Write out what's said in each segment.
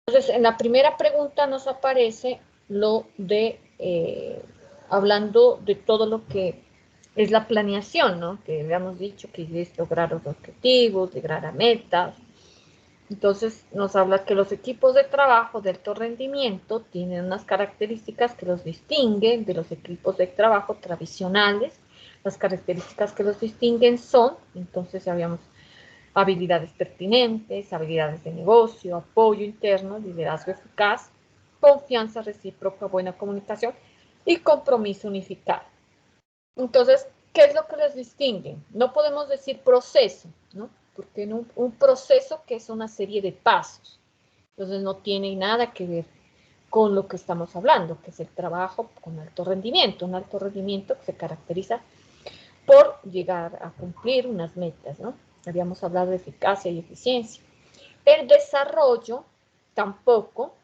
Entonces, en la primera pregunta nos aparece lo de, hablando de todo lo que es la planeación, ¿no? Que habíamos dicho que es lograr los objetivos, llegar a metas. Entonces, nos habla que los equipos de trabajo de alto rendimiento tienen unas características que los distinguen de los equipos de trabajo tradicionales. Las características que los distinguen son, entonces habíamos habilidades pertinentes, habilidades de negocio, apoyo interno, liderazgo eficaz, confianza recíproca, buena comunicación y compromiso unificado. Entonces, ¿qué es lo que les distingue? No podemos decir proceso, ¿no? Porque en un proceso que es una serie de pasos, entonces no tiene nada que ver con lo que estamos hablando, que es el trabajo con alto rendimiento, un alto rendimiento que se caracteriza por llegar a cumplir unas metas, ¿no? Habíamos hablado de eficacia y eficiencia. El desarrollo tampoco,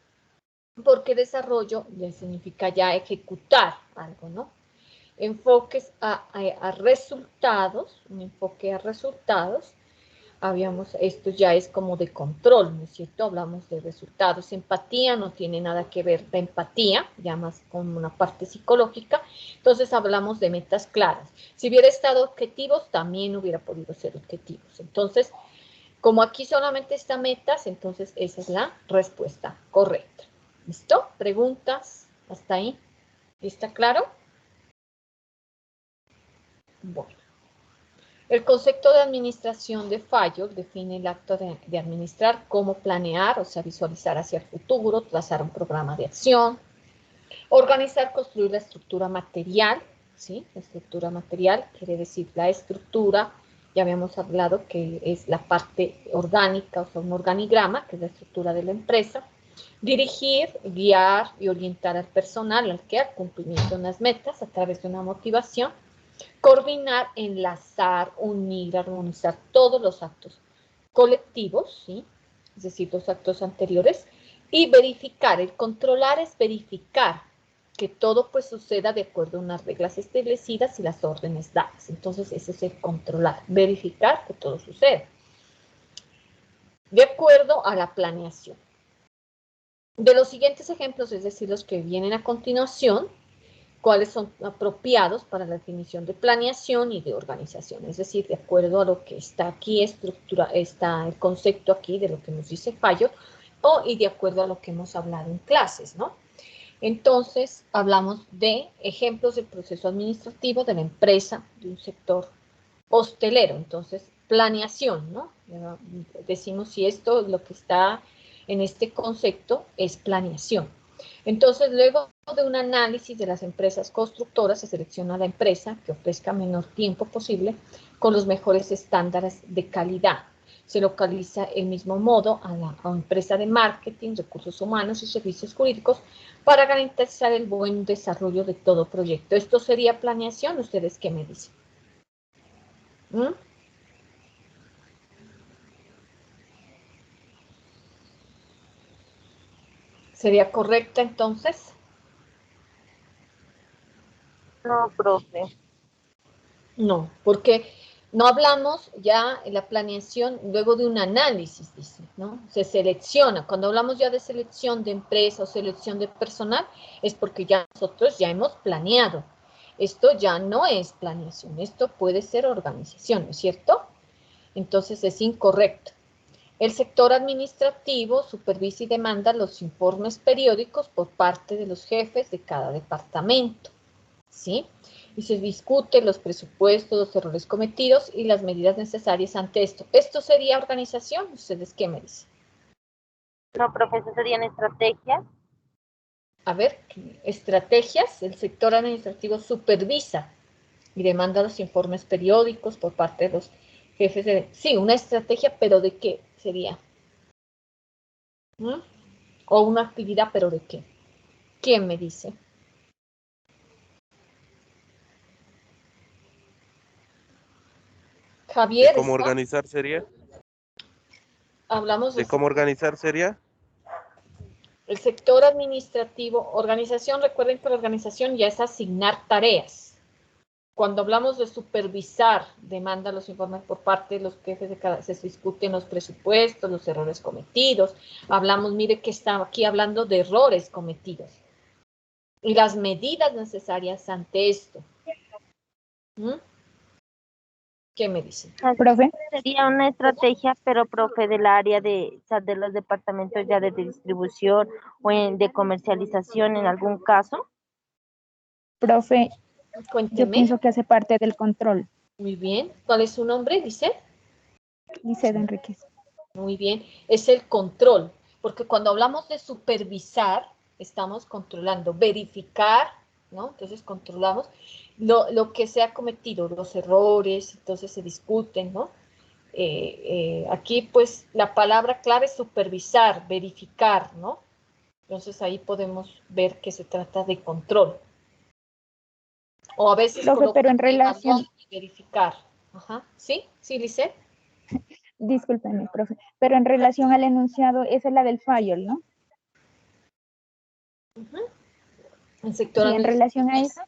porque desarrollo ya significa ya ejecutar algo, ¿no? Enfoques a resultados, un enfoque a resultados, esto ya es como de control, ¿no es cierto? Hablamos de resultados. Empatía no tiene nada que ver la empatía, ya más con una parte psicológica. Entonces hablamos de metas claras. Si hubiera estado objetivos, también hubiera podido ser objetivos. Entonces, como aquí solamente está metas, entonces esa es la respuesta correcta. ¿Listo? ¿Preguntas? ¿Hasta ahí? ¿Está claro? Bueno. El concepto de administración de fallos define el acto de administrar, cómo planear, o sea, visualizar hacia el futuro, trazar un programa de acción, organizar, construir la estructura material, ¿sí? La estructura material quiere decir la estructura, ya habíamos hablado que es la parte orgánica, o sea, un organigrama, que es la estructura de la empresa. Dirigir, guiar y orientar al personal al cumplimiento de unas metas a través de una motivación. Coordinar, enlazar, unir, armonizar todos los actos colectivos, ¿sí? Es decir, los actos anteriores, y verificar. El controlar es verificar que todo pues suceda de acuerdo a unas reglas establecidas y las órdenes dadas. Entonces, ese es el controlar, verificar que todo suceda de acuerdo a la planeación. De los siguientes ejemplos, es decir, los que vienen a continuación, cuáles son apropiados para la definición de planeación y de organización, es decir, de acuerdo a lo que está aquí, está el concepto aquí de lo que nos dice Fallo, y de acuerdo a lo que hemos hablado en clases, ¿no? Entonces, hablamos de ejemplos del proceso administrativo de la empresa, de un sector hostelero, entonces, planeación, ¿no? Decimos si esto, lo que está en este concepto es planeación. Entonces, luego de un análisis de las empresas constructoras, se selecciona la empresa que ofrezca menor tiempo posible con los mejores estándares de calidad. Se localiza el mismo modo a la empresa de marketing, recursos humanos y servicios jurídicos para garantizar el buen desarrollo de todo proyecto. ¿Esto sería planeación? ¿Ustedes qué me dicen? ¿Mm? ¿Sería correcta entonces? No, profe. No, porque no hablamos ya en la planeación luego de un análisis, dice, ¿no? Se selecciona. Cuando hablamos ya de selección de empresa o selección de personal, es porque ya nosotros ya hemos planeado. Esto ya no es planeación, esto puede ser organización, ¿no es cierto? Entonces es incorrecto. El sector administrativo supervisa y demanda los informes periódicos por parte de los jefes de cada departamento, ¿sí? Y se discuten los presupuestos, los errores cometidos y las medidas necesarias ante esto. ¿Esto sería organización? ¿Ustedes qué me dicen? No, profe, eso serían estrategias. A ver, estrategias. El sector administrativo supervisa y demanda los informes periódicos por parte de los jefes de... Sí, una estrategia, pero ¿de qué sería? ¿Mm? O una actividad, pero ¿de qué? ¿Quién me dice? ¿De Javier, cómo ¿está? organizar sería? Hablamos de ¿De cómo organizar sería? el sector administrativo, organización, recuerden que la organización ya es asignar tareas. Cuando hablamos de supervisar, demanda los informes por parte de los jefes de cada, se discuten los presupuestos, los errores cometidos. Hablamos, mire que está aquí hablando de errores cometidos y las medidas necesarias ante esto. ¿Mm? ¿Qué me dice? Profe. Sería una estrategia, pero profe, del área de, o sea, de los departamentos ya de distribución o de comercialización en algún caso. Profe, Cuénteme. yo pienso que hace parte del control. Muy bien. ¿Cuál es su nombre, dice? Liceda Enríquez. Muy bien. Es el control, porque cuando hablamos de supervisar, estamos controlando, verificar, ¿no? Entonces controlamos lo que se ha cometido, los errores, entonces se discuten, ¿no? Aquí, pues, la palabra clave es supervisar, verificar, ¿no? Entonces ahí podemos ver que se trata de control. O a veces Profe, pero en relación... evaluar y verificar. Ajá. ¿Sí? ¿Sí, Lice? Discúlpeme, profe, pero en relación al enunciado, esa es la del fallo, ¿no? El sector Sí, en relación a eso,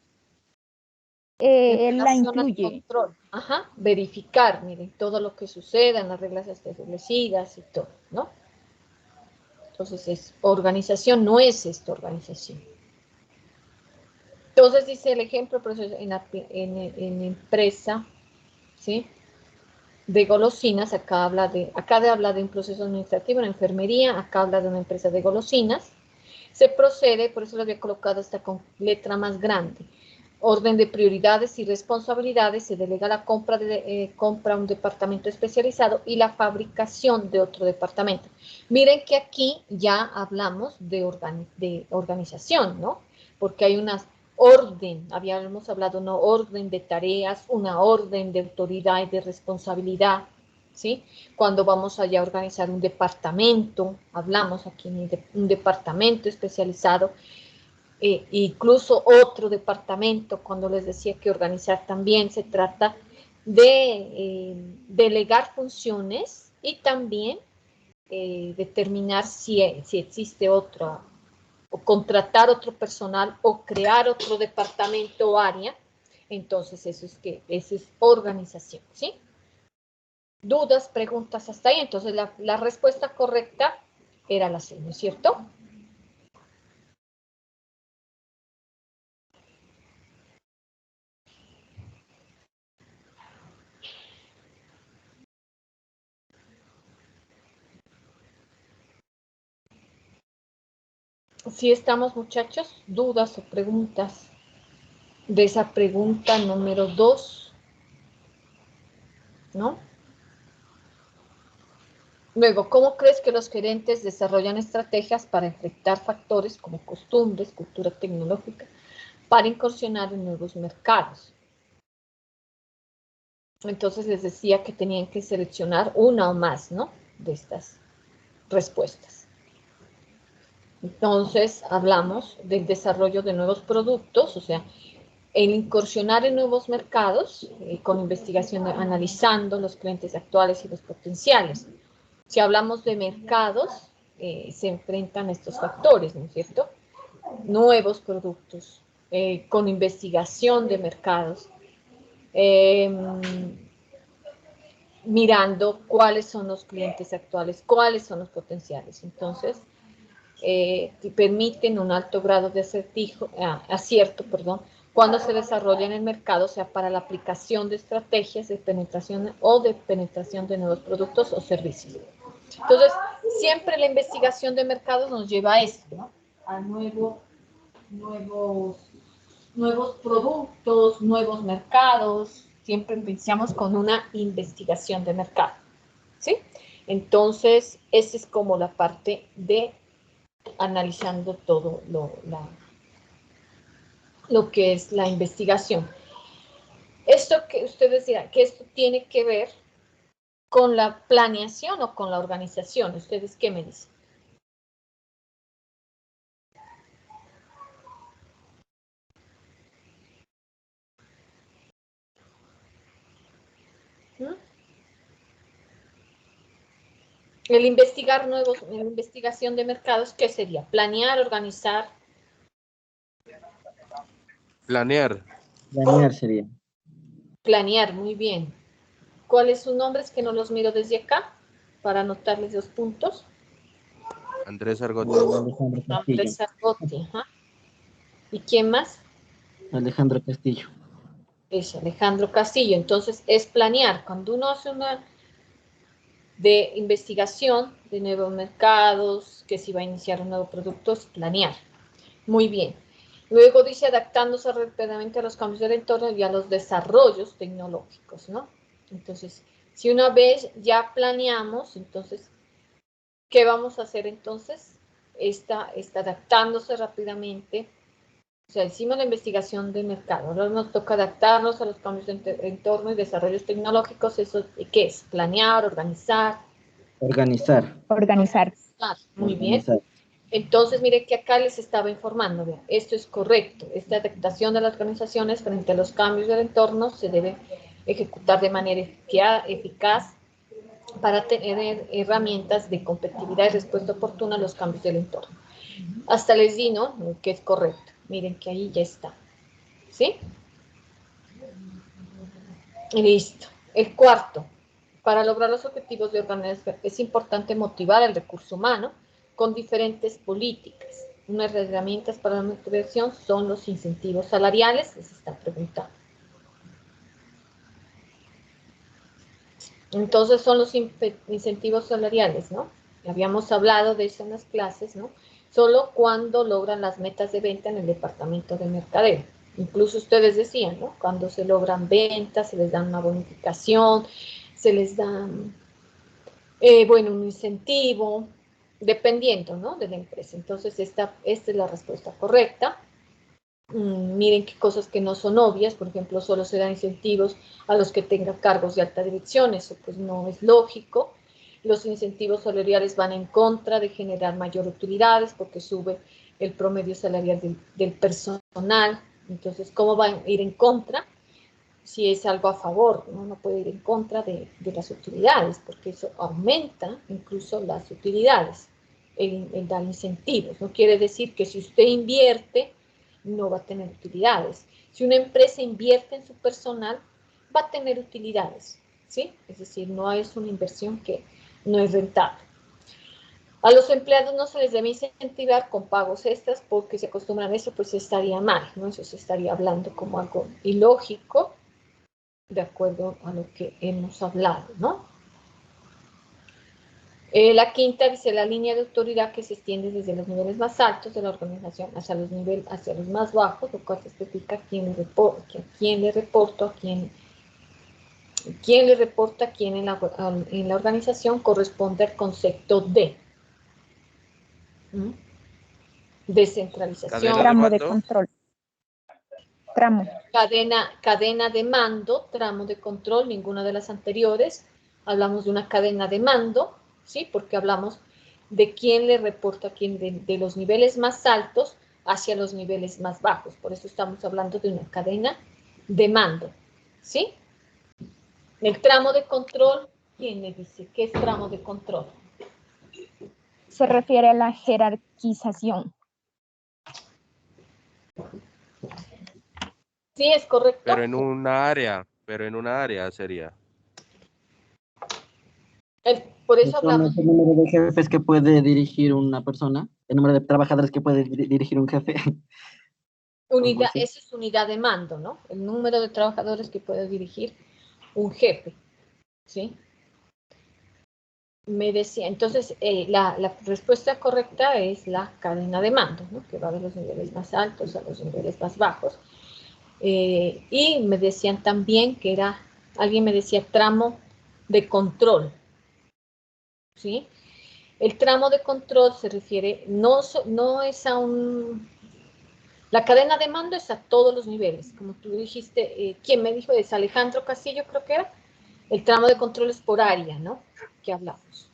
él la relación al incluye. control. Ajá. Verificar, miren, todo lo que suceda en las reglas establecidas y todo, ¿no? Entonces, es organización, no es esta organización. Entonces, dice el ejemplo, proceso en empresa, ¿sí? De golosinas, acá habla de un proceso administrativo en enfermería, acá habla de una empresa de golosinas. Se procede, por eso lo había colocado hasta con letra más grande. Orden de prioridades y responsabilidades, se delega la compra a un departamento especializado y la fabricación de otro departamento. Miren que aquí ya hablamos de organización, ¿no? Porque hay una orden, habíamos hablado, una orden de tareas, una orden de autoridad y de responsabilidad, ¿sí? Cuando vamos allá a organizar un departamento, hablamos aquí de un departamento especializado, incluso otro departamento, cuando les decía que organizar también se trata de delegar funciones y también determinar si existe otra, o contratar otro personal o crear otro departamento o área. Entonces eso es organización, ¿sí? Dudas, preguntas hasta ahí. Entonces la respuesta correcta era la C, ¿no es cierto? ¿Sí estamos, muchachos? ¿Dudas o preguntas de esa pregunta número 2? ¿No? Luego, ¿cómo crees que los gerentes desarrollan estrategias para enfrentar factores como costumbres, cultura tecnológica, para incursionar en nuevos mercados? Entonces les decía que tenían que seleccionar una o más, ¿no? De estas respuestas. Entonces hablamos del desarrollo de nuevos productos, o sea, el incursionar en nuevos mercados con investigación, analizando los clientes actuales y los potenciales. Si hablamos de mercados, se enfrentan estos factores, ¿no es cierto? Nuevos productos, con investigación de mercados, mirando cuáles son los clientes actuales, cuáles son los potenciales. Entonces, permiten un alto grado de acierto, cuando se desarrolla en el mercado, sea para la aplicación de estrategias de penetración o de penetración de nuevos productos o servicios. Entonces, siempre la investigación de mercados nos lleva a esto, ¿no? A nuevos productos, nuevos mercados. Siempre iniciamos con una investigación de mercado, ¿sí? Entonces, esa es como la parte de analizando todo lo que es la investigación. Esto que ustedes dirán, que esto tiene que ver con la planeación o con la organización. ¿Ustedes qué me dicen? ¿Mm? El investigar la investigación de mercados, ¿qué sería? Planear, organizar. Planear. Planear sería. Planear, muy bien. ¿Cuáles son sus nombres que no los miro desde acá? Para anotarles los puntos. Andrés Argote. Alejandro Castillo. Andrés Argote, ajá. ¿Y quién más? Alejandro Castillo. Es Alejandro Castillo. Entonces, es planear. Cuando uno hace una de investigación de nuevos mercados, que si va a iniciar un nuevo producto, es planear. Muy bien. Luego dice adaptándose rápidamente a los cambios del entorno y a los desarrollos tecnológicos, ¿no? Entonces, si una vez ya planeamos, entonces, ¿qué vamos a hacer entonces? Está adaptándose rápidamente. O sea, hicimos la investigación de mercado, ahora nos toca adaptarnos a los cambios de entorno y desarrollos tecnológicos. ¿Eso qué es? Planear, organizar. Organizar. Organizar. Muy bien. Organizar. Entonces, mire que acá les estaba informando, vean, esto es correcto. Esta adaptación de las organizaciones frente a los cambios del entorno se debe ejecutar de manera eficaz para tener herramientas de competitividad y respuesta oportuna a los cambios del entorno. Hasta les di, ¿no? Que es correcto. Miren que ahí ya está. ¿Sí? Listo. El cuarto. Para lograr los objetivos de organización es importante motivar al recurso humano con diferentes políticas. Unas herramientas para la motivación son los incentivos salariales, les está preguntando. Entonces son los incentivos salariales, ¿no? Habíamos hablado de eso en las clases, ¿no? Solo cuando logran las metas de venta en el departamento de mercadeo. Incluso ustedes decían, ¿no? Cuando se logran ventas, se les da una bonificación, se les da, bueno, un incentivo, dependiendo, ¿no? De la empresa. Entonces, esta es la respuesta correcta. Miren qué cosas que no son obvias, por ejemplo, solo se dan incentivos a los que tengan cargos de alta dirección, eso pues no es lógico. Los incentivos salariales van en contra de generar mayor utilidades porque sube el promedio salarial del personal. Entonces, ¿cómo van a ir en contra? Si es algo a favor, ¿no? No puede ir en contra de las utilidades, porque eso aumenta incluso las utilidades, el dar incentivos. No quiere decir que si usted invierte, no va a tener utilidades. Si una empresa invierte en su personal, va a tener utilidades, ¿sí? Es decir, no es una inversión que no es rentable. A los empleados no se les debe incentivar con pagos extras porque se acostumbran a eso, pues estaría mal, ¿no? Eso se estaría hablando como algo ilógico, de acuerdo a lo que hemos hablado, ¿no? La quinta dice la línea de autoridad que se extiende desde los niveles más altos de la organización hacia los más bajos, lo cual especifica a quién le reporta, quién le reporta a quién en la organización corresponde al concepto de descentralización. Tramo de control. Tramo. Cadena de mando, tramo de control, ninguna de las anteriores. Hablamos de una cadena de mando, ¿sí? Porque hablamos de quién le reporta a quién de los niveles más altos hacia los niveles más bajos. Por eso estamos hablando de una cadena de mando, ¿sí? El tramo de control, ¿quién me dice qué es tramo de control? Se refiere a la jerarquización. Sí, es correcto. Pero en una área sería. Por eso Son hablamos. el número de jefes que puede dirigir una persona, el número de trabajadores que puede dirigir un jefe. Unidad, eso es unidad de mando, ¿no? El número de trabajadores que puede dirigir un jefe, ¿sí? Me decía, entonces, la respuesta correcta es la cadena de mando, ¿no? Que va de los niveles más altos a los niveles más bajos. Y me decían también que era, alguien me decía tramo de control, ¿sí? El tramo de control se refiere, no es a un... La cadena de mando es a todos los niveles, como tú dijiste, ¿quién me dijo? Es Alejandro Castillo, creo que era. El tramo de control es por área, ¿no? Que hablamos.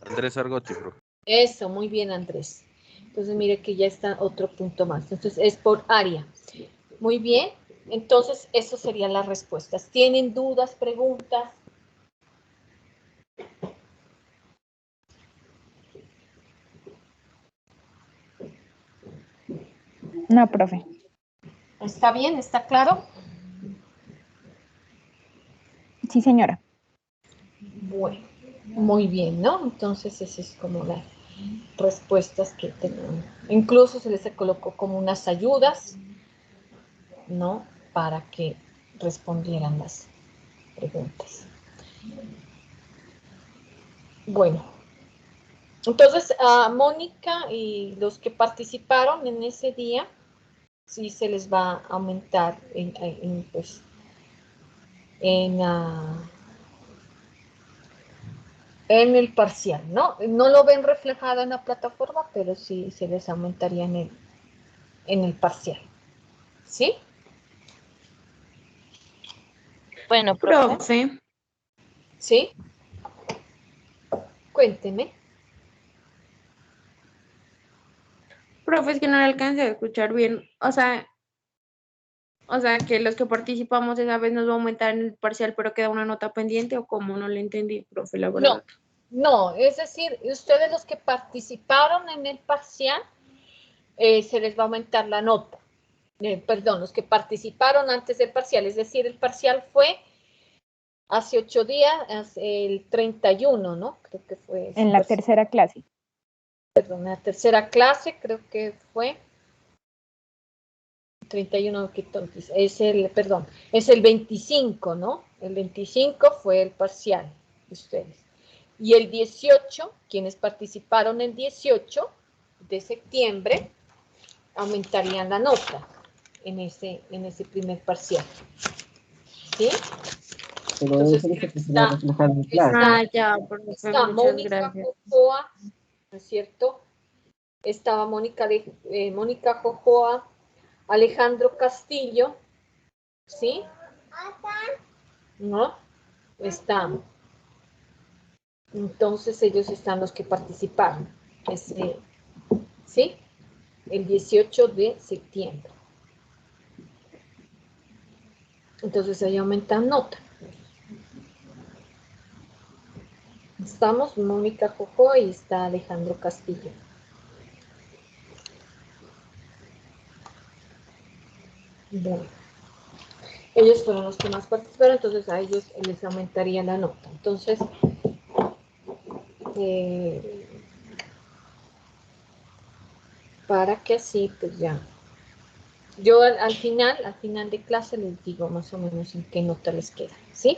Andrés Argote, profe. Eso, muy bien, Andrés. Entonces, mire que ya está otro punto más. Entonces, es por área. Muy bien. Entonces, eso serían las respuestas. ¿Tienen dudas, preguntas? No, profe. ¿Está bien? ¿Está claro? Sí, señora. Bueno, muy bien, ¿no? Entonces, esas es como las respuestas que tenemos. Incluso se les colocó como unas ayudas, ¿no? Para que respondieran las preguntas. Bueno, entonces a Mónica y los que participaron en ese día, sí se les va a aumentar en el parcial, ¿no? No lo ven reflejado en la plataforma, pero sí se les aumentaría en el parcial. ¿Sí? Bueno, profe. Profe, ¿Sí? Cuénteme. profe, es que no le alcancé a escuchar bien. O sea, que los que participamos esa vez nos va a aumentar en el parcial, pero queda una nota pendiente, o cómo, no le entendí, profe, la No, verdad. no, es decir, ustedes los que participaron en el parcial, se les va a aumentar la nota. Perdón, los que participaron antes del parcial, es decir, el parcial fue hace 8 días, el 31, ¿no? Creo que fue. En la tercera clase. Perdón, la tercera clase, creo que fue 31, es el 25, ¿no? El 25 fue el parcial de ustedes. Y el 18, quienes participaron el 18 de septiembre, aumentarían la nota en ese primer parcial. ¿Sí? Pero Entonces, eso dice que se va a reflejar en clase. Ya, profe, está muchas Mónica gracias. Jojoa, ¿no es cierto? Estaba Mónica Jojoa, Alejandro Castillo, ¿sí? ¿No? Están. Entonces ellos están los que participaron. ¿Sí? El 18 de septiembre. Entonces ahí aumentan nota. Estamos Mónica Jojoa y está Alejandro Castillo. Bueno. Ellos fueron los que más participaron, entonces a ellos les aumentaría la nota. Entonces, para que así, pues ya. Yo al final de clase les digo más o menos en qué nota les queda, ¿sí?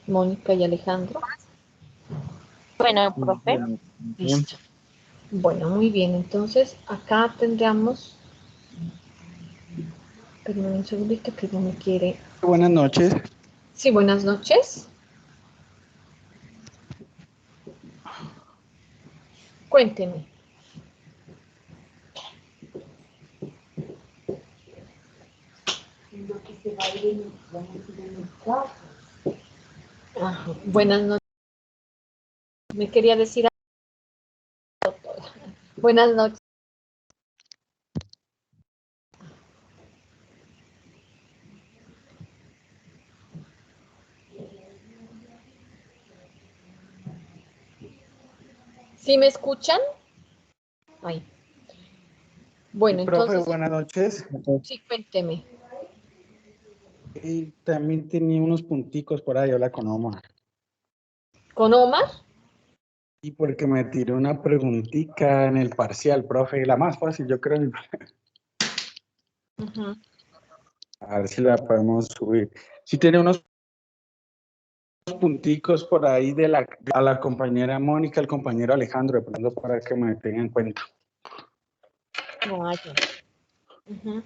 Mónica y Alejandro. Bueno, profe. Listo. Bueno, muy bien. Entonces, acá tendríamos... Perdón un segundito que no me quiere... Buenas noches. Sí, buenas noches. Cuénteme. Ajá. Buenas noches. Me quería decir algo. Buenas noches. ¿Sí me escuchan? Ahí. Bueno, Profe, entonces, buenas noches. sí, cuénteme. Y también tenía unos punticos por ahí, hola con Omar. ¿Con Omar? Y porque me tiró una preguntita en el parcial, profe, la más fácil, yo creo. Uh-huh. A ver si la podemos subir. Si tiene unos punticos por ahí a la compañera Mónica, el compañero Alejandro, de pronto para que me tengan en cuenta. No hay. Uh-huh.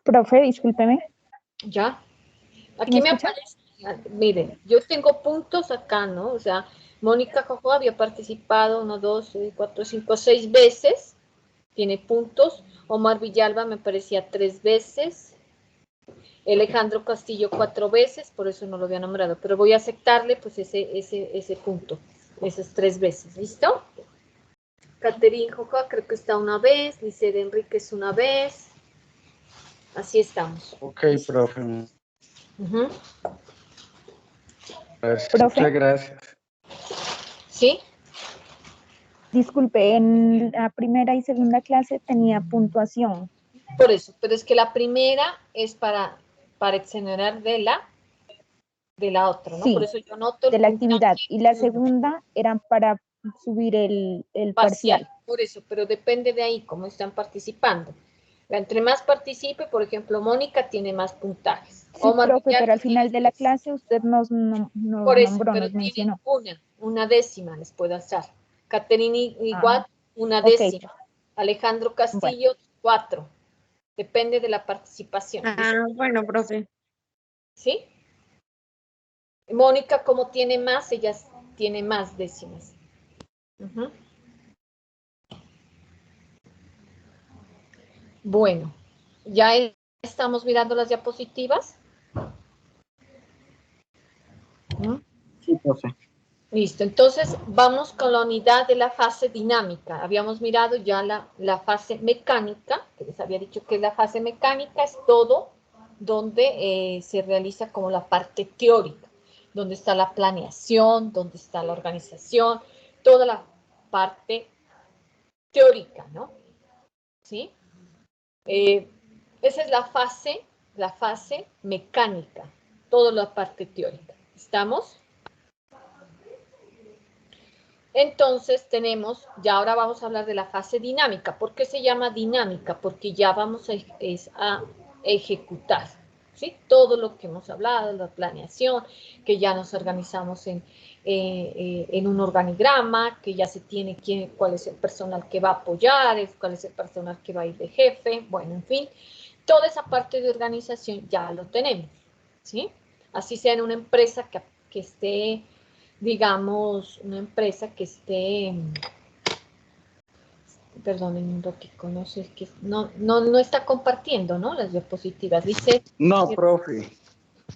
Profe, discúlpeme. ¿Ya? Aquí ¿Me me escucha? aparece, miren, yo tengo puntos acá, ¿no? O sea, Mónica Jojo había participado 1, 2, 4, 5, 6 veces, tiene puntos. Omar Villalba me parecía 3 veces. Alejandro Castillo 4 veces, por eso no lo había nombrado, pero voy a aceptarle pues ese punto, esas 3 veces, ¿listo? Caterín Jojoa creo que está una vez, Licede Enríquez una vez, así estamos. Ok, profe. Uh-huh. Profe. Muchas gracias. ¿Sí? Disculpe, en la primera y segunda clase tenía puntuación. Por eso, pero es que la primera es para exonerar de la de la otra, ¿no? Sí, Por eso yo noto de el la actividad. puntaje Y la 1. segunda eran para subir el parcial. Por eso, pero depende de ahí cómo están participando. Entre más participe, por ejemplo, Mónica tiene más puntajes. Sí, Omar profe, pero al Villalba tiene final de la 3. clase usted nos Por eso, nombró, pero nos tienen mencionó. una décima les puedo hacer. Caterini igual, Ah, una ok, décima. Alejandro bueno, Castillo, 4. Depende de la participación. Ah, bueno, profe. ¿Sí? Mónica, como tiene más, ella tiene más décimas. Ujú. Bueno, ya estamos mirando las diapositivas. ¿Mm? Sí, profe. Listo, entonces vamos con la unidad de la fase dinámica. Habíamos mirado ya la fase mecánica, que les había dicho que la fase mecánica es todo donde se realiza como la parte teórica, donde está la planeación, donde está la organización, toda la parte teórica, ¿no? ¿Sí? Esa es la fase mecánica, toda la parte teórica. ¿Estamos? Entonces tenemos, ya ahora vamos a hablar de la fase dinámica. ¿Por qué se llama dinámica? Porque ya vamos a ejecutar, ¿sí? Todo lo que hemos hablado, la planeación, que ya nos organizamos en un organigrama, que ya se tiene cuál es el personal que va a apoyar, cuál es el personal que va a ir de jefe, bueno, en fin, toda esa parte de organización ya lo tenemos, ¿sí? Así sea en una empresa que esté, digamos, una empresa que esté, perdonen un ratico, no sé, que no está compartiendo, ¿no? Las diapositivas, dice. No, profe.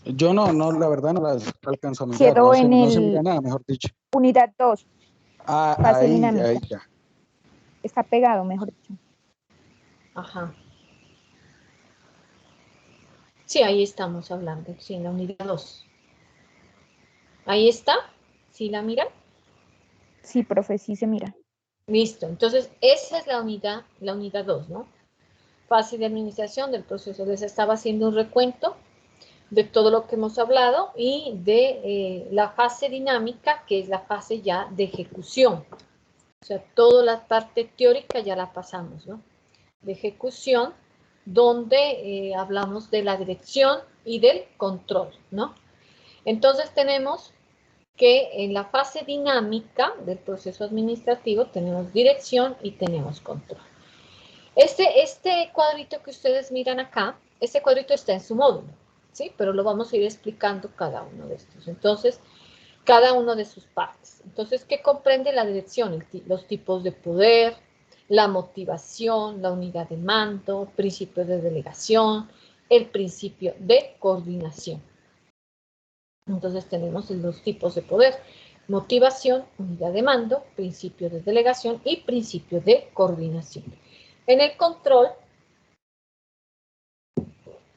Yo no, la verdad no las alcanzo a mirar, quedó en no se mira el nada, mejor dicho. unidad 2, Ah, fase ahí dinámica. ya. Está pegado, mejor dicho. Ajá. Sí, ahí estamos hablando, sí, en la unidad 2. Ahí está, ¿sí la miran? Sí, profe, sí se mira. Listo, entonces esa es la unidad 2, ¿no? Fase de administración del proceso. Les estaba haciendo un recuento de todo lo que hemos hablado y de la fase dinámica, que es la fase ya de ejecución. O sea, toda la parte teórica ya la pasamos, ¿no? De ejecución, donde hablamos de la dirección y del control, ¿no? Entonces tenemos que en la fase dinámica del proceso administrativo tenemos dirección y tenemos control. Este cuadrito que ustedes miran acá, este cuadrito está en su módulo, ¿sí? Pero lo vamos a ir explicando cada uno de estos. Entonces, cada uno de sus partes. Entonces, ¿qué comprende la dirección? Los tipos de poder, la motivación, la unidad de mando, principio de delegación, el principio de coordinación. Entonces tenemos los tipos de poder: motivación, unidad de mando, principio de delegación y principio de coordinación. En el control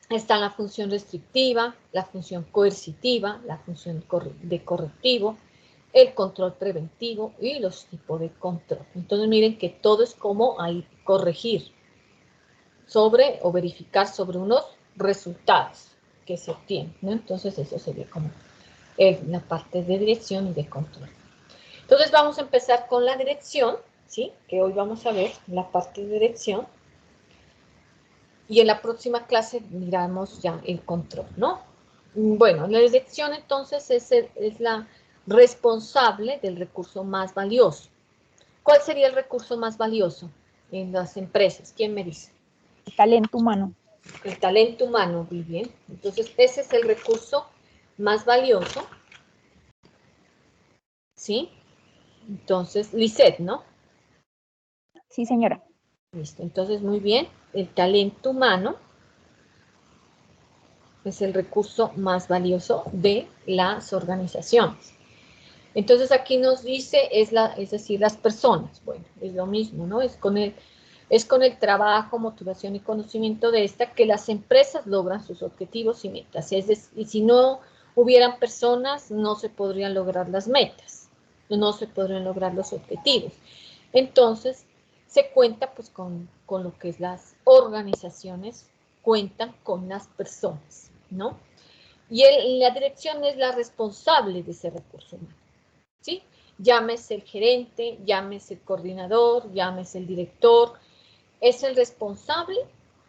está la función restrictiva, la función coercitiva, la función de correctivo, el control preventivo y los tipos de control. Entonces miren que todo es como ahí corregir sobre o verificar sobre unos resultados que se obtienen, ¿no? Entonces eso sería como la parte de dirección y de control. Entonces vamos a empezar con la dirección, ¿sí? Que hoy vamos a ver la parte de dirección. Y en la próxima clase miramos ya el control, ¿no? Bueno, la dirección entonces es la responsable del recurso más valioso. ¿Cuál sería el recurso más valioso en las empresas? ¿Quién me dice? Talento humano. El talento humano, muy bien. Entonces, ese es el recurso más valioso, ¿sí? Entonces, Lisette, ¿no? Sí, señora. Listo, entonces, muy bien. El talento humano es el recurso más valioso de las organizaciones. Entonces aquí nos dice, es decir, las personas. Bueno, es lo mismo, ¿no? Es con el trabajo, motivación y conocimiento de esta que las empresas logran sus objetivos y metas. Es decir, y si no hubieran personas, no se podrían lograr las metas, no se podrían lograr los objetivos. Entonces, se cuenta pues con lo que es las organizaciones cuentan con las personas, ¿no? Y la dirección es la responsable de ese recurso humano, ¿sí? Llámese el gerente, llámese el coordinador, llámese el director, es el responsable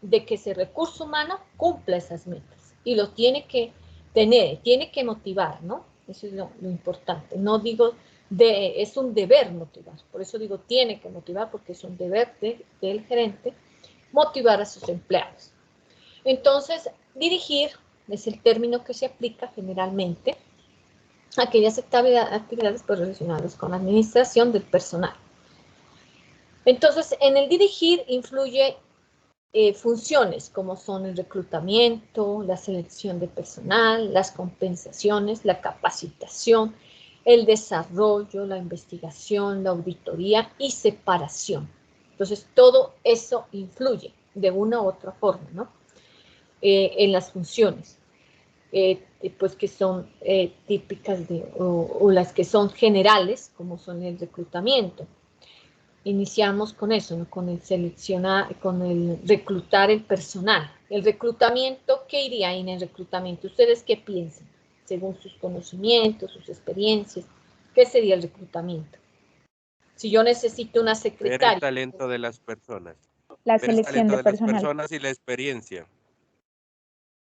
de que ese recurso humano cumpla esas metas y lo tiene que tener, tiene que motivar, ¿no? Eso es lo importante. No digo, es un deber motivar, por eso digo tiene que motivar, porque es un deber del gerente motivar a sus empleados. Entonces, dirigir es el término que se aplica generalmente a aquellas actividades pues, relacionadas con la administración del personal. Entonces, en el dirigir influye funciones como son el reclutamiento, la selección de personal, las compensaciones, la capacitación, el desarrollo, la investigación, la auditoría y separación. Entonces, todo eso influye de una u otra forma, ¿no? En las funciones, pues que son típicas o las que son generales, como son el reclutamiento. Iniciamos con eso, ¿no? Con el seleccionar, con el reclutar el personal. El reclutamiento, ¿qué iría ahí en el reclutamiento? ¿Ustedes qué piensan? Según sus conocimientos, sus experiencias, ¿qué sería el reclutamiento? Si yo necesito una Ver secretaria. el talento de las personas. La Ver el selección talento de de las personal. personas y la experiencia.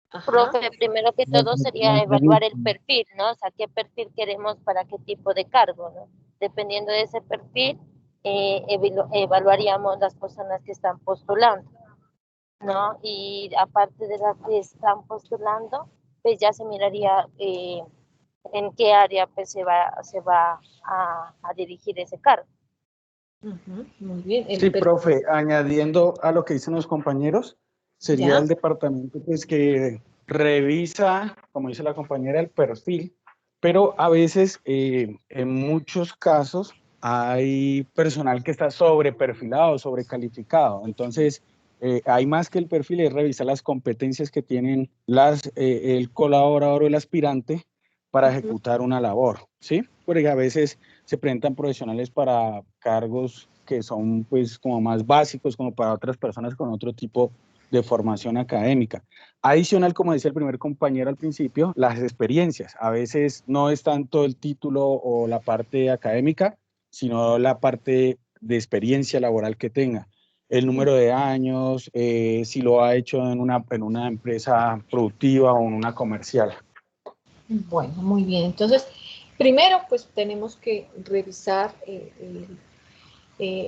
Ajá. Profe, primero que todo sería evaluar el perfil, ¿no? O sea, qué perfil queremos para qué tipo de cargo, ¿no? Dependiendo de ese perfil, evaluaríamos las personas que están postulando, ¿no? Y aparte de las que están postulando, pues ya se miraría en qué área pues se va a dirigir ese cargo. Muy bien. Sí, profe, añadiendo a lo que dicen los compañeros, sería ¿Ya? el departamento pues que revisa, como dice la compañera, el perfil, pero a veces, en muchos casos, hay personal que está sobreperfilado, sobrecalificado. Entonces, hay más que el perfil, es revisar las competencias que tienen el colaborador o el aspirante para ejecutar una labor, ¿sí? Porque a veces se presentan profesionales para cargos que son pues como más básicos, como para otras personas con otro tipo de formación académica. Adicional, como decía el primer compañero al principio, las experiencias. A veces no es tanto el título o la parte académica, sino la parte de experiencia laboral que tenga. El número de años, si lo ha hecho en una empresa productiva o en una comercial. Bueno, muy bien. Entonces, primero, pues tenemos que revisar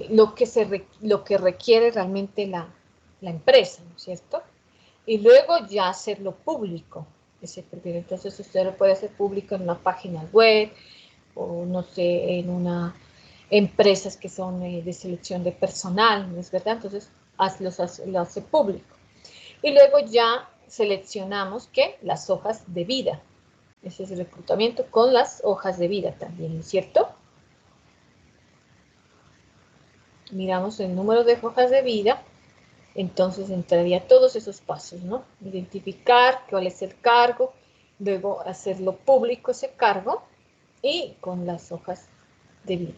lo que requiere realmente la empresa, ¿no es cierto? Y luego ya hacerlo público, ese perfil. Entonces, usted lo puede hacer público en una página web o, no sé, en una empresas que son de selección de personal, ¿no es verdad? Entonces, lo hace público. Y luego ya seleccionamos, ¿qué? Las hojas de vida. Ese es el reclutamiento con las hojas de vida también, ¿no es cierto? Miramos el número de hojas de vida, entonces entraría todos esos pasos, ¿no? Identificar cuál es el cargo, luego hacerlo público ese cargo y con las hojas de vida.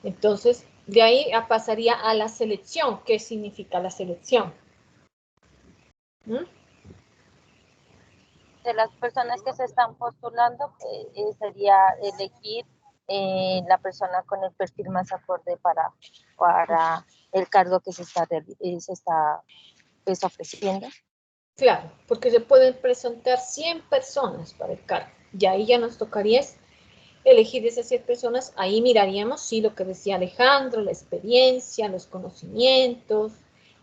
Entonces, de ahí pasaría a la selección. ¿Qué significa la selección? De las personas que se están postulando, sería elegir la persona con el perfil más acorde para el cargo que se está pues, ofreciendo. Claro, porque se pueden presentar 100 personas para el cargo. Y ahí ya nos tocaría elegir esas 100 personas. Ahí miraríamos, sí, lo que decía Alejandro, la experiencia, los conocimientos,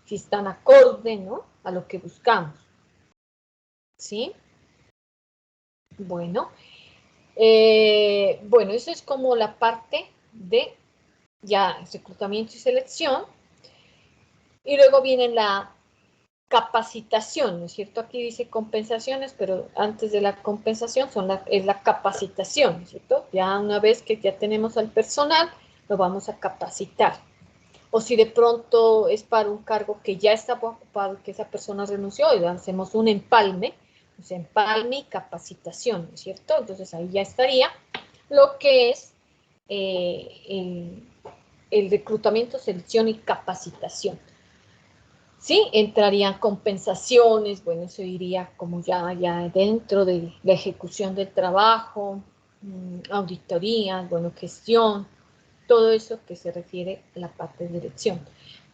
si están acorde, ¿no? A lo que buscamos. ¿Sí? Bueno, eso es como la parte de ya reclutamiento y selección. Y luego viene la capacitación, ¿no es cierto? Aquí dice compensaciones, pero antes de la compensación es la capacitación, ¿no es cierto? Ya una vez que ya tenemos al personal, lo vamos a capacitar. O si de pronto es para un cargo que ya está ocupado, que esa persona renunció, y hacemos un empalme, pues empalme y capacitación, ¿no es cierto? Entonces ahí ya estaría lo que es el reclutamiento, selección y capacitación. Sí, entrarían compensaciones, bueno, eso iría como ya dentro de la ejecución del trabajo, auditorías, bueno, gestión, todo eso que se refiere a la parte de dirección.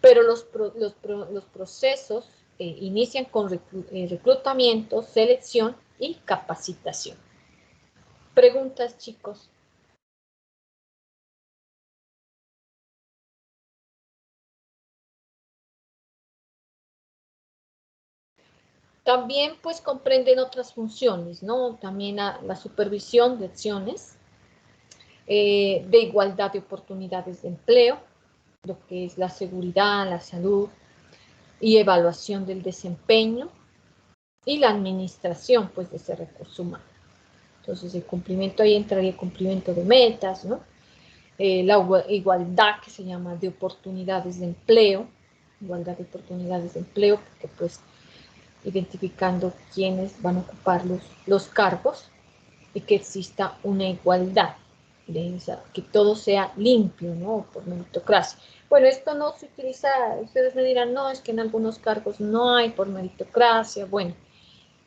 Pero los procesos inician con reclutamiento, selección y capacitación. Preguntas, chicos. También pues comprenden otras funciones, ¿no? También la supervisión de acciones, de igualdad de oportunidades de empleo, lo que es la seguridad, la salud y evaluación del desempeño y la administración pues de ese recurso humano. Entonces el cumplimiento, ahí entraría el cumplimiento de metas, ¿no? La igualdad que se llama de oportunidades de empleo, igualdad de oportunidades de empleo, porque pues identificando quiénes van a ocupar los cargos y que exista una igualdad, que todo sea limpio, ¿no? Por meritocracia. Bueno, esto no se utiliza, ustedes me dirán, no, es que en algunos cargos no hay por meritocracia, bueno,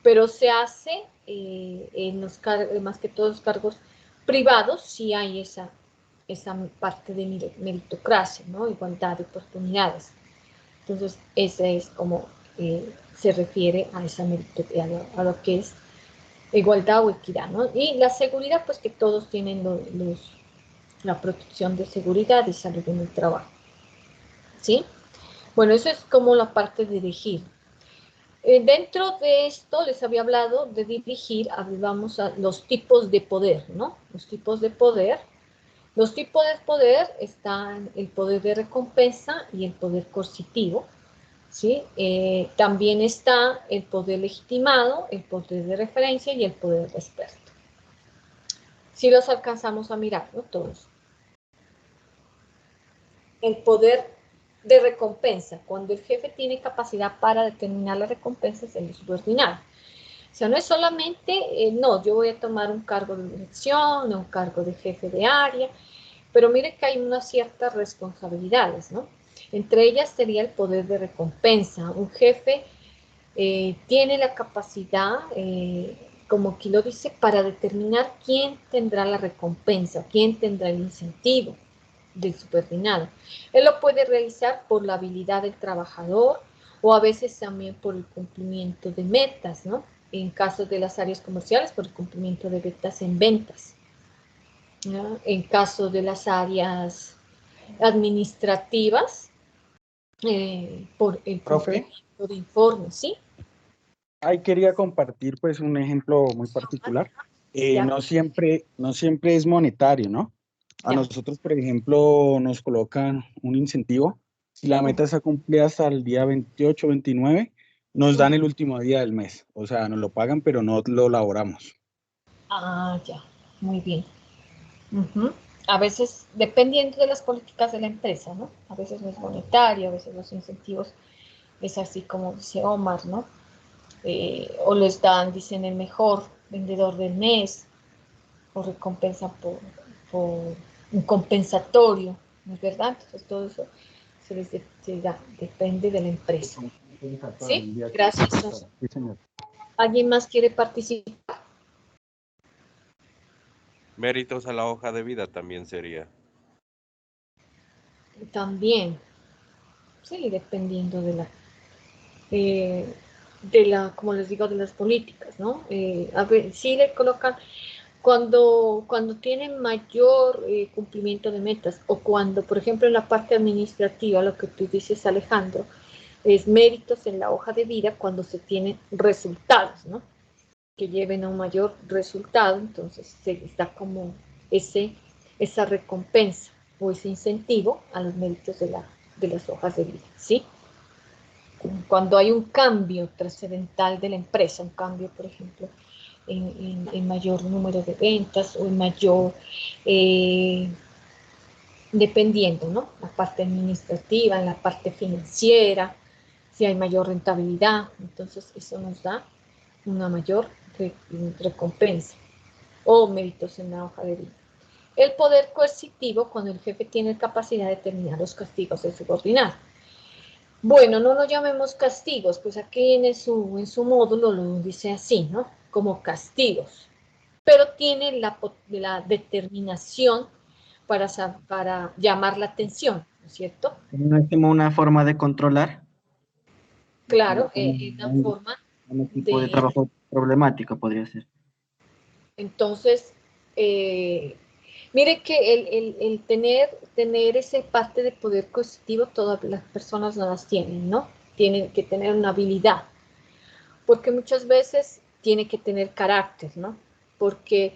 pero se hace en los cargos, más que todos los cargos privados, sí hay esa parte de meritocracia, ¿no? Igualdad de oportunidades. Entonces, ese es como se refiere a esa a lo que es igualdad o equidad, ¿no? Y la seguridad, pues que todos tienen la protección de seguridad y salud en el trabajo, ¿sí? Bueno, eso es como la parte de dirigir. Dentro de esto les había hablado de dirigir, vamos a los tipos de poder, ¿no? Los tipos de poder. Los tipos de poder están el poder de recompensa y el poder coercitivo, ¿sí? También está el poder legitimado, el poder de referencia y el poder de experto. Si los alcanzamos a mirar, ¿no? Todos. El poder de recompensa, cuando el jefe tiene capacidad para determinar las recompensas del subordinado. O sea, no es solamente, no, yo voy a tomar un cargo de dirección, un cargo de jefe de área, pero mire que hay unas ciertas responsabilidades, ¿no? Entre ellas sería el poder de recompensa. Un jefe tiene la capacidad, como aquí lo dice, para determinar quién tendrá la recompensa, quién tendrá el incentivo del subordinado. Él lo puede realizar por la habilidad del trabajador o a veces también por el cumplimiento de metas, ¿no? En caso de las áreas comerciales, por el cumplimiento de metas en ventas, ¿no? En caso de las áreas administrativas, por el Profe, cumplimiento de informes, ¿sí? ahí quería compartir pues un ejemplo muy particular. Ya. No siempre es monetario, ¿no? A Ya. nosotros, por ejemplo, nos colocan un incentivo. Si la meta se cumple hasta el día 28, 29, nos dan el último día del mes. O sea, nos lo pagan, pero no lo laboramos. Ah, ya, muy bien. Ujú. A veces, dependiendo de las políticas de la empresa, ¿no? A veces no es monetario, a veces los incentivos es así como dice Omar, ¿no? O les dan, dicen, el mejor vendedor del mes, o recompensan por un compensatorio, ¿no es verdad? Entonces todo eso se da, depende de la empresa. ¿Sí? Gracias. Sí, señor. ¿Alguien más quiere participar? Méritos a la hoja de vida también sería. También, sí, dependiendo como les digo, de las políticas, ¿no? A ver, sí le colocan, cuando tienen mayor cumplimiento de metas, o cuando, por ejemplo, en la parte administrativa, lo que tú dices, Alejandro, es méritos en la hoja de vida cuando se tienen resultados, ¿no? Que lleven a un mayor resultado, entonces se está como esa recompensa o ese incentivo a los méritos de las hojas de vida, ¿sí? Cuando hay un cambio trascendental de la empresa, un cambio, por ejemplo, en mayor número de ventas o en mayor, dependiendo, ¿no? La parte administrativa, en la parte financiera, si hay mayor rentabilidad, entonces eso nos da una mayor recompensa o méritos en la hoja de vida. El poder coercitivo, cuando el jefe tiene capacidad de determinar los castigos del subordinado. Bueno, no lo llamemos castigos, pues aquí en su módulo lo dice así, ¿no? Como castigos, pero tiene la determinación para llamar la atención, ¿no es cierto? No es como una forma de controlar Claro, es la un, forma un equipo de de, trabajo problemático, podría ser. entonces, mire que el tener esa parte de poder coercitivo, todas las personas no las tienen, ¿no? Tienen que tener una habilidad, porque muchas veces tiene que tener carácter, ¿no? Porque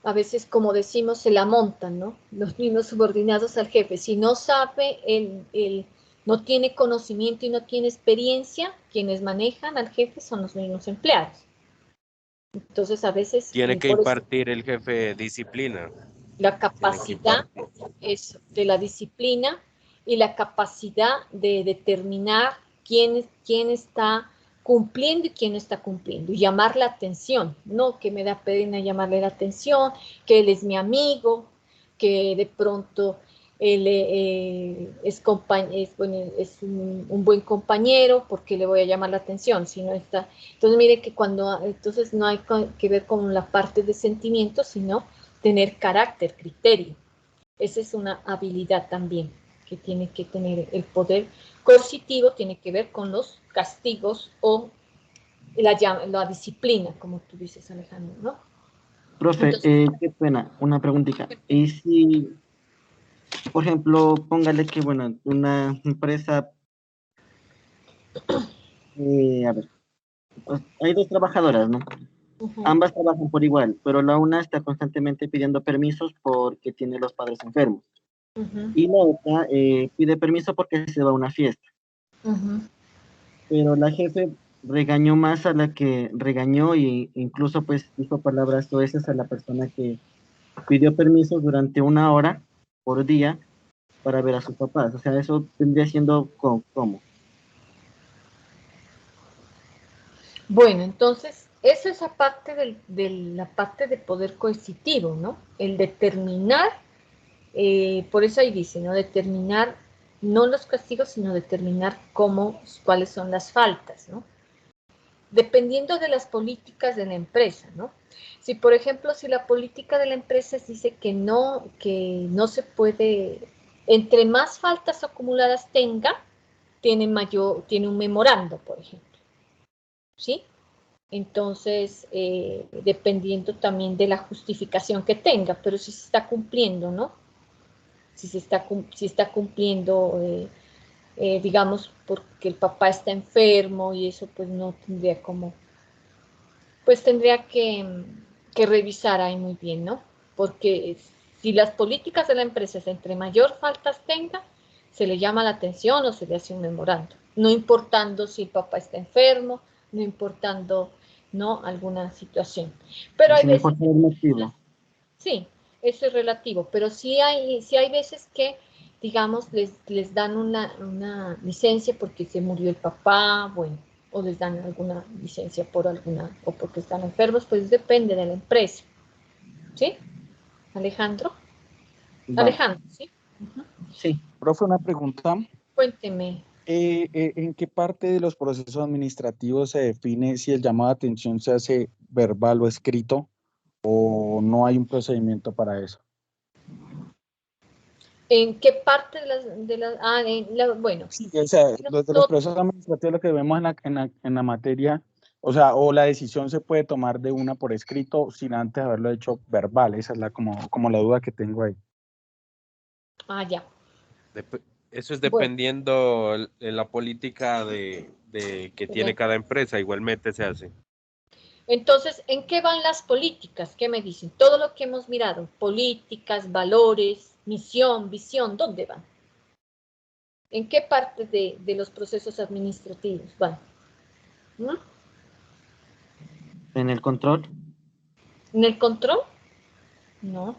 a veces, como decimos, se la montan, ¿no? Los mismos subordinados al jefe. Si no sabe, no tiene conocimiento y no tiene experiencia, quienes manejan al jefe son los mismos empleados. Entonces, a veces, Tiene que por eso, impartir el jefe disciplina. la Tiene que capacidad impartir. es de la disciplina y la capacidad de determinar quién está cumpliendo y quién no está cumpliendo, y llamar la atención, no que me da pena llamarle la atención, que él es mi amigo, que de pronto él es un buen compañero, porque le voy a llamar la atención, si no está. Entonces, mire que entonces no hay que ver con la parte de sentimientos, sino tener carácter, criterio. Esa es una habilidad también que tiene que tener el poder coercitivo, tiene que ver con los castigos o la disciplina, como tú dices, Alejandro, ¿no? Profe, Entonces, qué pena, una preguntita. Y si, por ejemplo, póngale que, bueno, una empresa, a ver, pues, hay dos trabajadoras, ¿no? Ambas trabajan por igual, pero la una está constantemente pidiendo permisos porque tiene los padres enfermos. Y la otra pide permiso porque se va a una fiesta. Pero la jefe regañó más a la que regañó e incluso pues dijo palabras soeces a la persona que pidió permiso durante 1 hora por día para ver a sus papás. O sea, eso tendría siendo como. bueno, entonces, eso es aparte de la parte de poder coercitivo, ¿no? El determinar, por eso ahí dice, ¿no? Determinar no los castigos, sino determinar cuáles son las faltas, ¿no? Dependiendo de las políticas de la empresa, ¿no? Si, por ejemplo, si la política de la empresa dice que no se puede, entre más faltas acumuladas tenga, tiene un memorando, por ejemplo, ¿sí? Entonces, dependiendo también de la justificación que tenga, pero si se está cumpliendo, ¿no? Si está cumpliendo, digamos, porque el papá está enfermo y eso pues no tendría pues tendría que revisar ahí muy bien, ¿no? Porque si las políticas de la empresa, entre mayor faltas tenga, se le llama la atención o se le hace un memorando, no importando si el papá está enfermo, no importando, ¿no?, alguna situación. Pero hay Sin veces, importar el motivo. sí, eso es relativo, pero sí hay veces que, digamos, les dan una licencia porque se murió el papá, bueno, o les dan alguna licencia o porque están enfermos, pues depende de la empresa, ¿sí? Alejandro, Vale, Alejandro, ¿sí? sí. Profe, una pregunta. Cuénteme. ¿En qué parte de los procesos administrativos se define si el llamado de atención se hace verbal o escrito o no hay un procedimiento para eso? ¿En qué parte bueno, Sí, o sea, de los nosotros, procesos administrativos lo que vemos en la materia, o sea, o la decisión se puede tomar de una por escrito sin antes haberlo hecho verbal. Esa es como la duda que tengo ahí. ya, Eso es bueno, dependiendo de la política de que tiene cada empresa, igualmente se hace. entonces, ¿en qué van las políticas? ¿Qué me dicen? Todo lo que hemos mirado, políticas, valores, misión, visión, ¿dónde van? ¿En qué parte de los procesos administrativos van? ¿Mm? En el control. ¿En el control? No.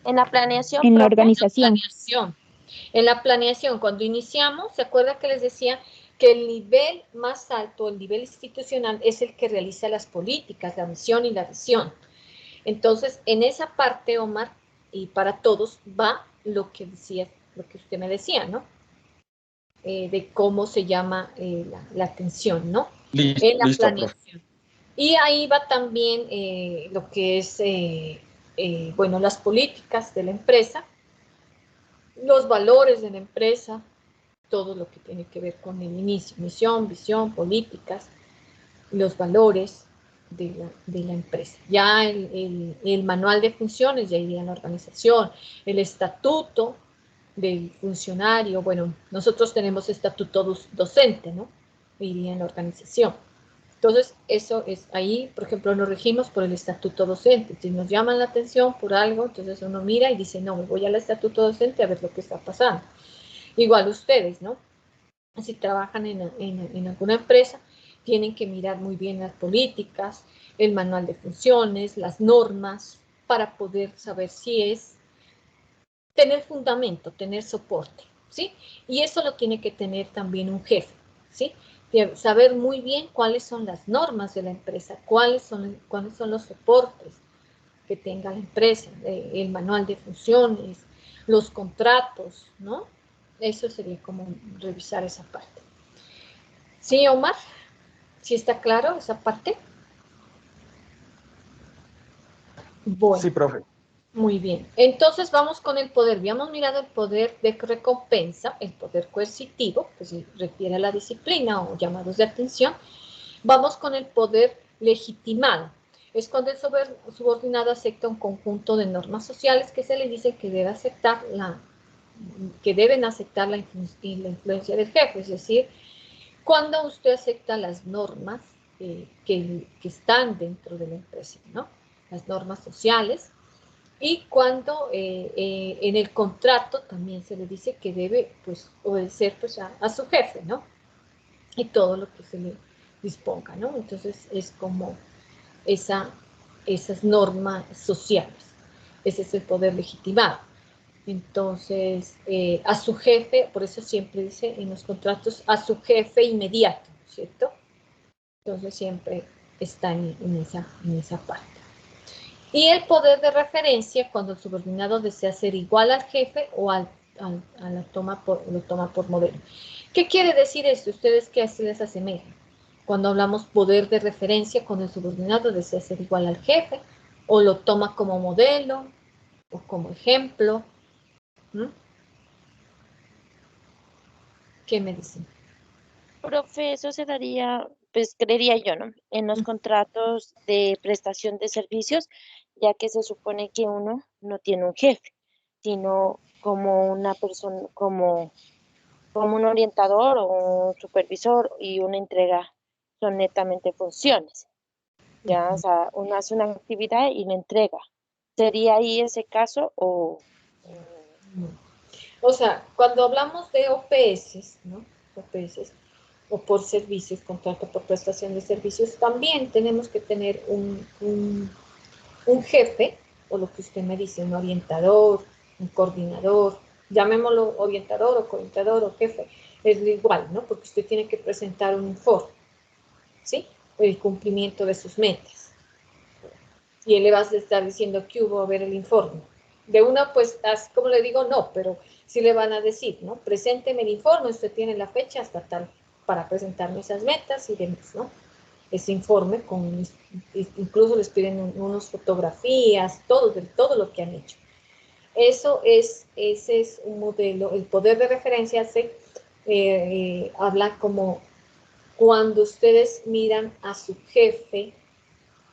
En la planeación, En la profe. organización. Planeación. En la planeación, cuando iniciamos, ¿se acuerda que les decía que el nivel más alto, el nivel institucional, es el que realiza las políticas, la misión y la visión? Entonces, en esa parte, Omar, y para todos, va lo que usted me decía, ¿no? de cómo se llama la atención, ¿no? Listo, En la listo, profe. planeación. Y ahí va también lo que es, bueno, las políticas de la empresa, los valores de la empresa, todo lo que tiene que ver con el inicio, misión, visión, políticas, los valores de la empresa. Ya el manual de funciones ya iría en la organización, el estatuto del funcionario, bueno, nosotros tenemos estatuto docente, ¿no? Iría en la organización. Entonces, eso es ahí, por ejemplo, nos regimos por el estatuto docente. Si nos llaman la atención por algo, entonces uno mira y dice, no, me voy al estatuto docente a ver lo que está pasando. Igual ustedes, ¿no? Si trabajan en alguna empresa, tienen que mirar muy bien las políticas, el manual de funciones, las normas, para poder saber si es tener fundamento, tener soporte, ¿sí? Y eso lo tiene que tener también un jefe, ¿sí? Saber muy bien cuáles son las normas de la empresa, cuáles son los soportes que tenga la empresa, el manual de funciones, los contratos, ¿no? Eso sería como revisar esa parte. ¿Sí, Omar? ¿Sí está claro esa parte? Bueno. Sí, profe. Muy bien, entonces vamos con el poder. Habíamos mirado el poder de recompensa, el poder coercitivo, que se refiere a la disciplina o llamados de atención. Vamos con el poder legitimado. Es cuando el subordinado acepta un conjunto de normas sociales que se le dice que deben aceptar la influencia del jefe, es decir, cuando usted acepta las normas que están dentro de la empresa, ¿no? Las normas sociales. Y cuando en el contrato también se le dice que debe, pues, obedecer, pues, a su jefe, ¿no? Y todo lo que se le disponga, ¿no? Entonces, es como esas normas sociales. Ese es el poder legitimado. Entonces, a su jefe, por eso siempre dice en los contratos, a su jefe inmediato, ¿cierto? Entonces, siempre está en esa parte. Y el poder de referencia cuando el subordinado desea ser igual al jefe o lo toma por modelo. ¿Qué quiere decir esto? ¿Ustedes qué se les asemeja? Cuando hablamos poder de referencia, cuando el subordinado desea ser igual al jefe o lo toma como modelo o como ejemplo. ¿Mm? ¿Qué me dicen? Profe, eso se daría, pues creería yo, ¿no? En los contratos de prestación de servicios, ya que se supone que uno no tiene un jefe, sino como una persona, como un orientador o un supervisor y una entrega son netamente funciones. Ya, o sea, uno hace una actividad y la entrega. ¿Sería ahí ese caso O sea, cuando hablamos de OPS, ¿no? OPS, o por servicios, contrato por prestación de servicios, también tenemos que tener un jefe, o lo que usted me dice, un orientador, un coordinador, llamémoslo orientador o coordinador o jefe, es igual, ¿no? Porque usted tiene que presentar un informe, ¿sí? El cumplimiento de sus metas. Y él le va a estar diciendo que hubo a ver el informe. De una, pues, como le digo, no, pero sí le van a decir, ¿no? Presénteme el informe, usted tiene la fecha hasta tal para presentarme esas metas y demás, ¿no? Ese informe, incluso les piden unas fotografías, todo lo que han hecho. Ese es un modelo, el poder de referencia habla como cuando ustedes miran a su jefe,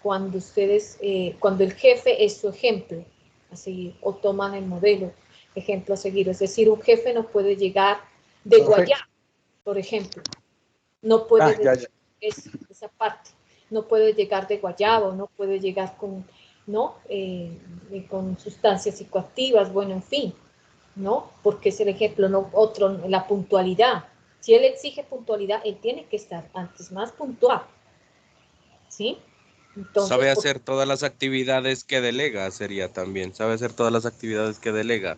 cuando el jefe es su ejemplo a seguir, o toman el modelo, ejemplo a seguir. Es decir, un jefe no puede llegar de guayaba, por ejemplo. No puede decir esa parte. No puede llegar de guayabo, no puede llegar con sustancias psicoactivas, bueno, en fin, ¿no? Porque es el ejemplo, no otro, la puntualidad. Si él exige puntualidad, él tiene que estar antes más puntual, ¿sí? Entonces, sabe hacer todas las actividades que delega, sería también. Sabe hacer todas las actividades que delega.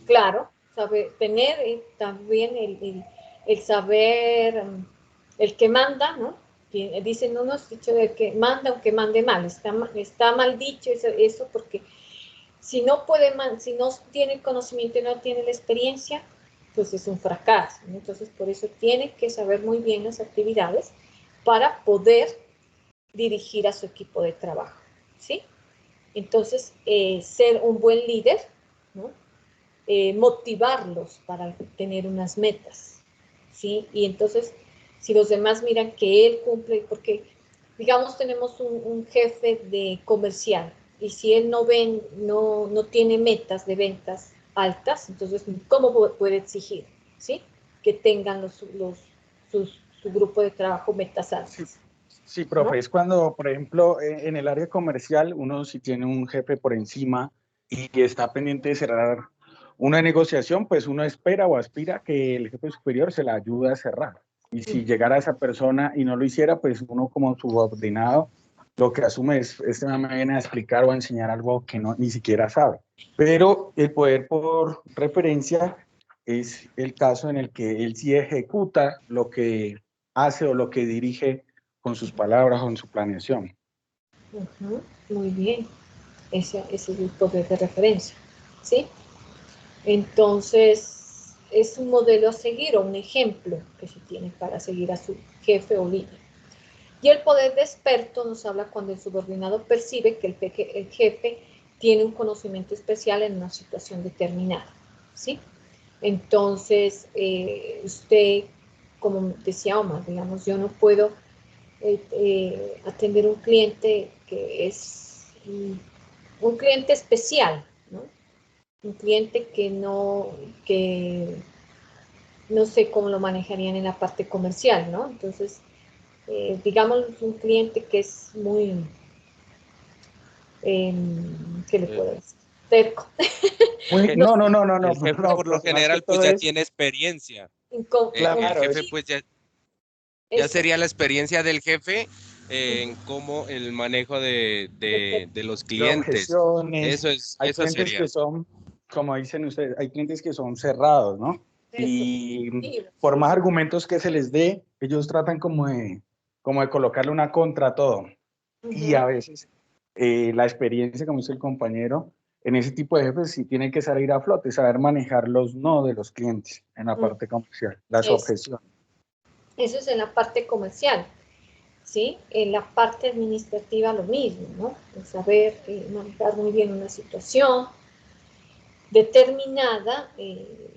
Claro, sabe tener también el saber, el que manda, ¿no? Dicen unos dicho de que manda o que mande mal. Está mal dicho eso porque si no tiene el conocimiento y no tiene la experiencia, pues es un fracaso, ¿no? Entonces, por eso tiene que saber muy bien las actividades para poder dirigir a su equipo de trabajo, ¿sí? Entonces, ser un buen líder, ¿no? Motivarlos para tener unas metas, ¿sí? Y entonces, si los demás miran que él cumple, porque, digamos, tenemos un jefe de comercial, y si él no tiene metas de ventas altas, entonces, ¿cómo puede exigir, ¿sí? Que tengan su grupo de trabajo metas Sí, altas, sí, ¿no? profe, es cuando, por ejemplo, en el área comercial, uno si tiene un jefe por encima y está pendiente de cerrar una negociación, pues uno espera o aspira que el jefe superior se la ayude a cerrar. Y si llegara esa persona y no lo hiciera, pues uno como subordinado lo que asume es, este me viene a explicar o a enseñar algo que no ni siquiera sabe. Pero el poder por referencia es el caso en el que él sí ejecuta lo que hace o lo que dirige con sus palabras o en su planeación. Ujú, muy bien, ese es el poder de referencia, ¿sí? Entonces, es un modelo a seguir o un ejemplo que se tiene para seguir a su jefe o líder. Y el poder de experto nos habla cuando el subordinado percibe que el jefe tiene un conocimiento especial en una situación determinada, ¿sí? Entonces, usted, como decía Omar, digamos, yo no puedo atender un cliente que es un cliente especial, ¿no? Un cliente que no sé cómo lo manejarían en la parte comercial, ¿no? Entonces, digamos un cliente que es muy, ¿qué le puedo decir? Terco. No, No, El jefe no, por lo profe, más que general pues todo ya es, tiene experiencia. El claro, jefe es pues ya eso, sería la experiencia del jefe en cómo el manejo de los de clientes. objeciones. Hay Eso clientes que sería. son, como dicen ustedes, hay clientes que son cerrados, ¿no? eso, Y por más argumentos que se les dé, ellos tratan como de colocarle una contra a todo. Y a veces la experiencia, como dice el compañero, en ese tipo de jefes sí tiene que salir a flote, saber manejar los no de los clientes en la parte comercial, las objeciones. eso es en la parte comercial, ¿sí? En la parte administrativa lo mismo, ¿no? El saber manejar muy bien una situación determinada,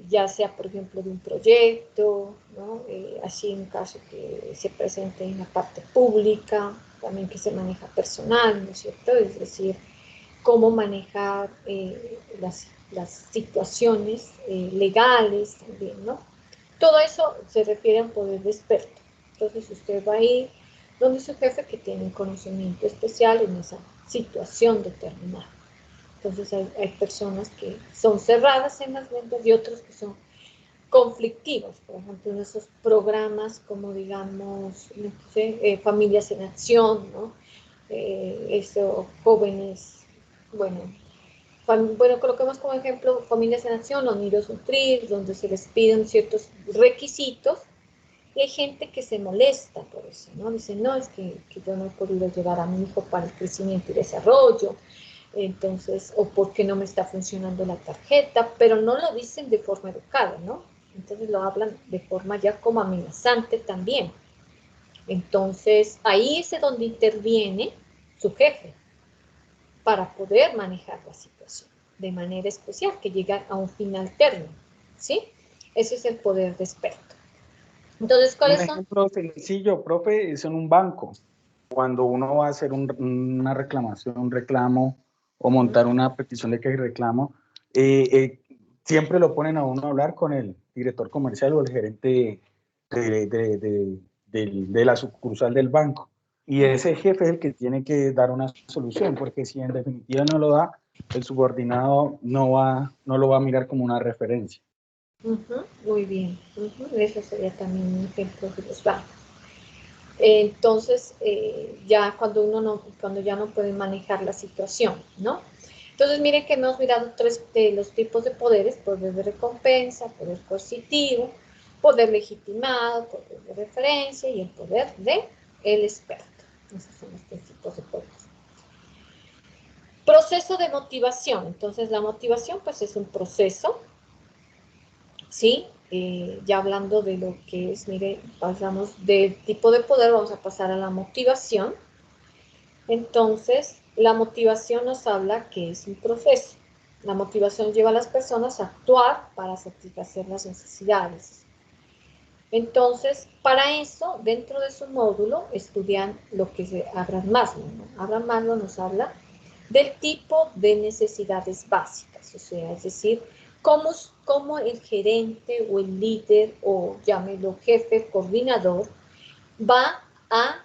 ya sea, por ejemplo, de un proyecto, ¿no? Así en caso que se presente en la parte pública, también que se maneja personal, ¿no es cierto? Es decir, cómo manejar las situaciones legales también, ¿no? Todo eso se refiere a un poder de experto. Entonces usted va a ir donde su jefe que tiene un conocimiento especial en esa situación determinada. Entonces hay personas que son cerradas en las ventas y otros que son conflictivos, por ejemplo, en esos programas como digamos, no sé, Familias en Acción, ¿no? Eso, jóvenes, bueno, bueno, coloquemos como ejemplo Familias en Acción o Nidos Nutrir, donde se les piden ciertos requisitos y hay gente que se molesta por eso, ¿no? Dicen, no, es que yo no he podido llevar a mi hijo para el crecimiento y desarrollo, entonces, o porque no me está funcionando la tarjeta, pero no lo dicen de forma educada, ¿no? Entonces lo hablan de forma ya como amenazante también. Entonces, ahí es donde interviene su jefe para poder manejar la situación de manera especial, que llega a un final término, ¿sí? Ese es el poder de experto. Entonces, Un ¿cuáles son? ejemplo sencillo, profe, es en un banco. Cuando uno va a hacer una reclamación, un reclamo o montar una petición de que reclamo, siempre lo ponen a uno a hablar con el director comercial o el gerente de la sucursal del banco. Y ese jefe es el que tiene que dar una solución, porque si en definitiva no lo da, el subordinado no lo va a mirar como una referencia. Muy bien, eso sería también un ejemplo de los bancos. Entonces, ya cuando ya no pueden manejar la situación, ¿no? Entonces, miren que hemos mirado tres de los tipos de poderes: poder de recompensa, poder coercitivo, poder legitimado, poder de referencia y el poder de el experto. Esos son los tres tipos de poderes. Proceso de motivación. Entonces, la motivación, pues, es un proceso, ¿sí? ya hablando de lo que es, mire, pasamos del tipo de poder, vamos a pasar a la motivación. Entonces, la motivación nos habla que es un proceso. La motivación lleva a las personas a actuar para satisfacer las necesidades. Entonces, para eso, dentro de su módulo, estudian lo que es Abraham Maslow, ¿no? Abraham Maslow nos habla del tipo de necesidades básicas, o sea, es decir, cómo el gerente o el líder, o llámelo jefe, coordinador, va a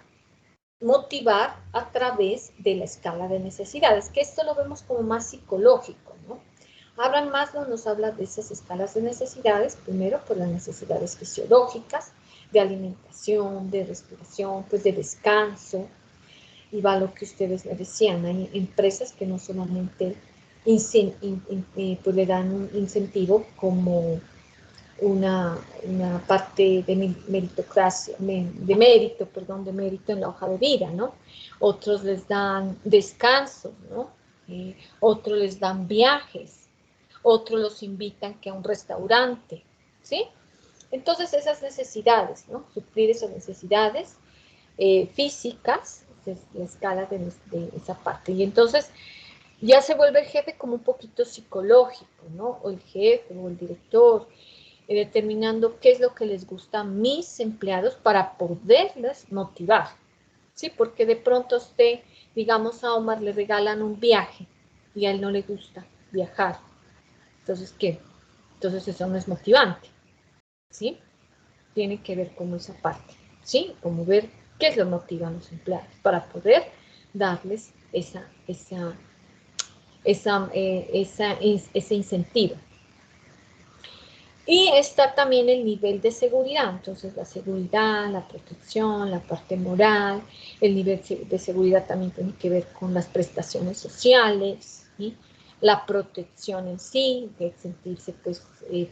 motivar a través de la escala de necesidades, que esto lo vemos como más psicológico, ¿no? Abraham Maslow nos habla de esas escalas de necesidades, primero por las necesidades fisiológicas, de alimentación, de respiración, pues de descanso, y va lo que ustedes me decían, hay empresas que no solamente pues le dan un incentivo como una parte de meritocracia, de mérito en la hoja de vida, ¿no? Otros les dan descanso, ¿no? Otros les dan viajes, otros los invitan que a un restaurante, ¿sí? Entonces esas necesidades, ¿no? Suplir esas necesidades físicas, es la escala de esa parte. Y entonces ya se vuelve el jefe como un poquito psicológico, ¿no? O el jefe o el director, determinando qué es lo que les gusta a mis empleados para poderles motivar, ¿sí? Porque de pronto a usted, digamos a Omar, le regalan un viaje y a él no le gusta viajar. Entonces, ¿qué? Entonces eso no es motivante, ¿sí? Tiene que ver con esa parte, ¿sí? Como ver qué es lo que motiva a los empleados para poder darles ese incentivo. Y está también el nivel de seguridad, entonces la seguridad, la protección, la parte moral, el nivel de seguridad también tiene que ver con las prestaciones sociales, ¿sí? La protección en sí, de sentirse pues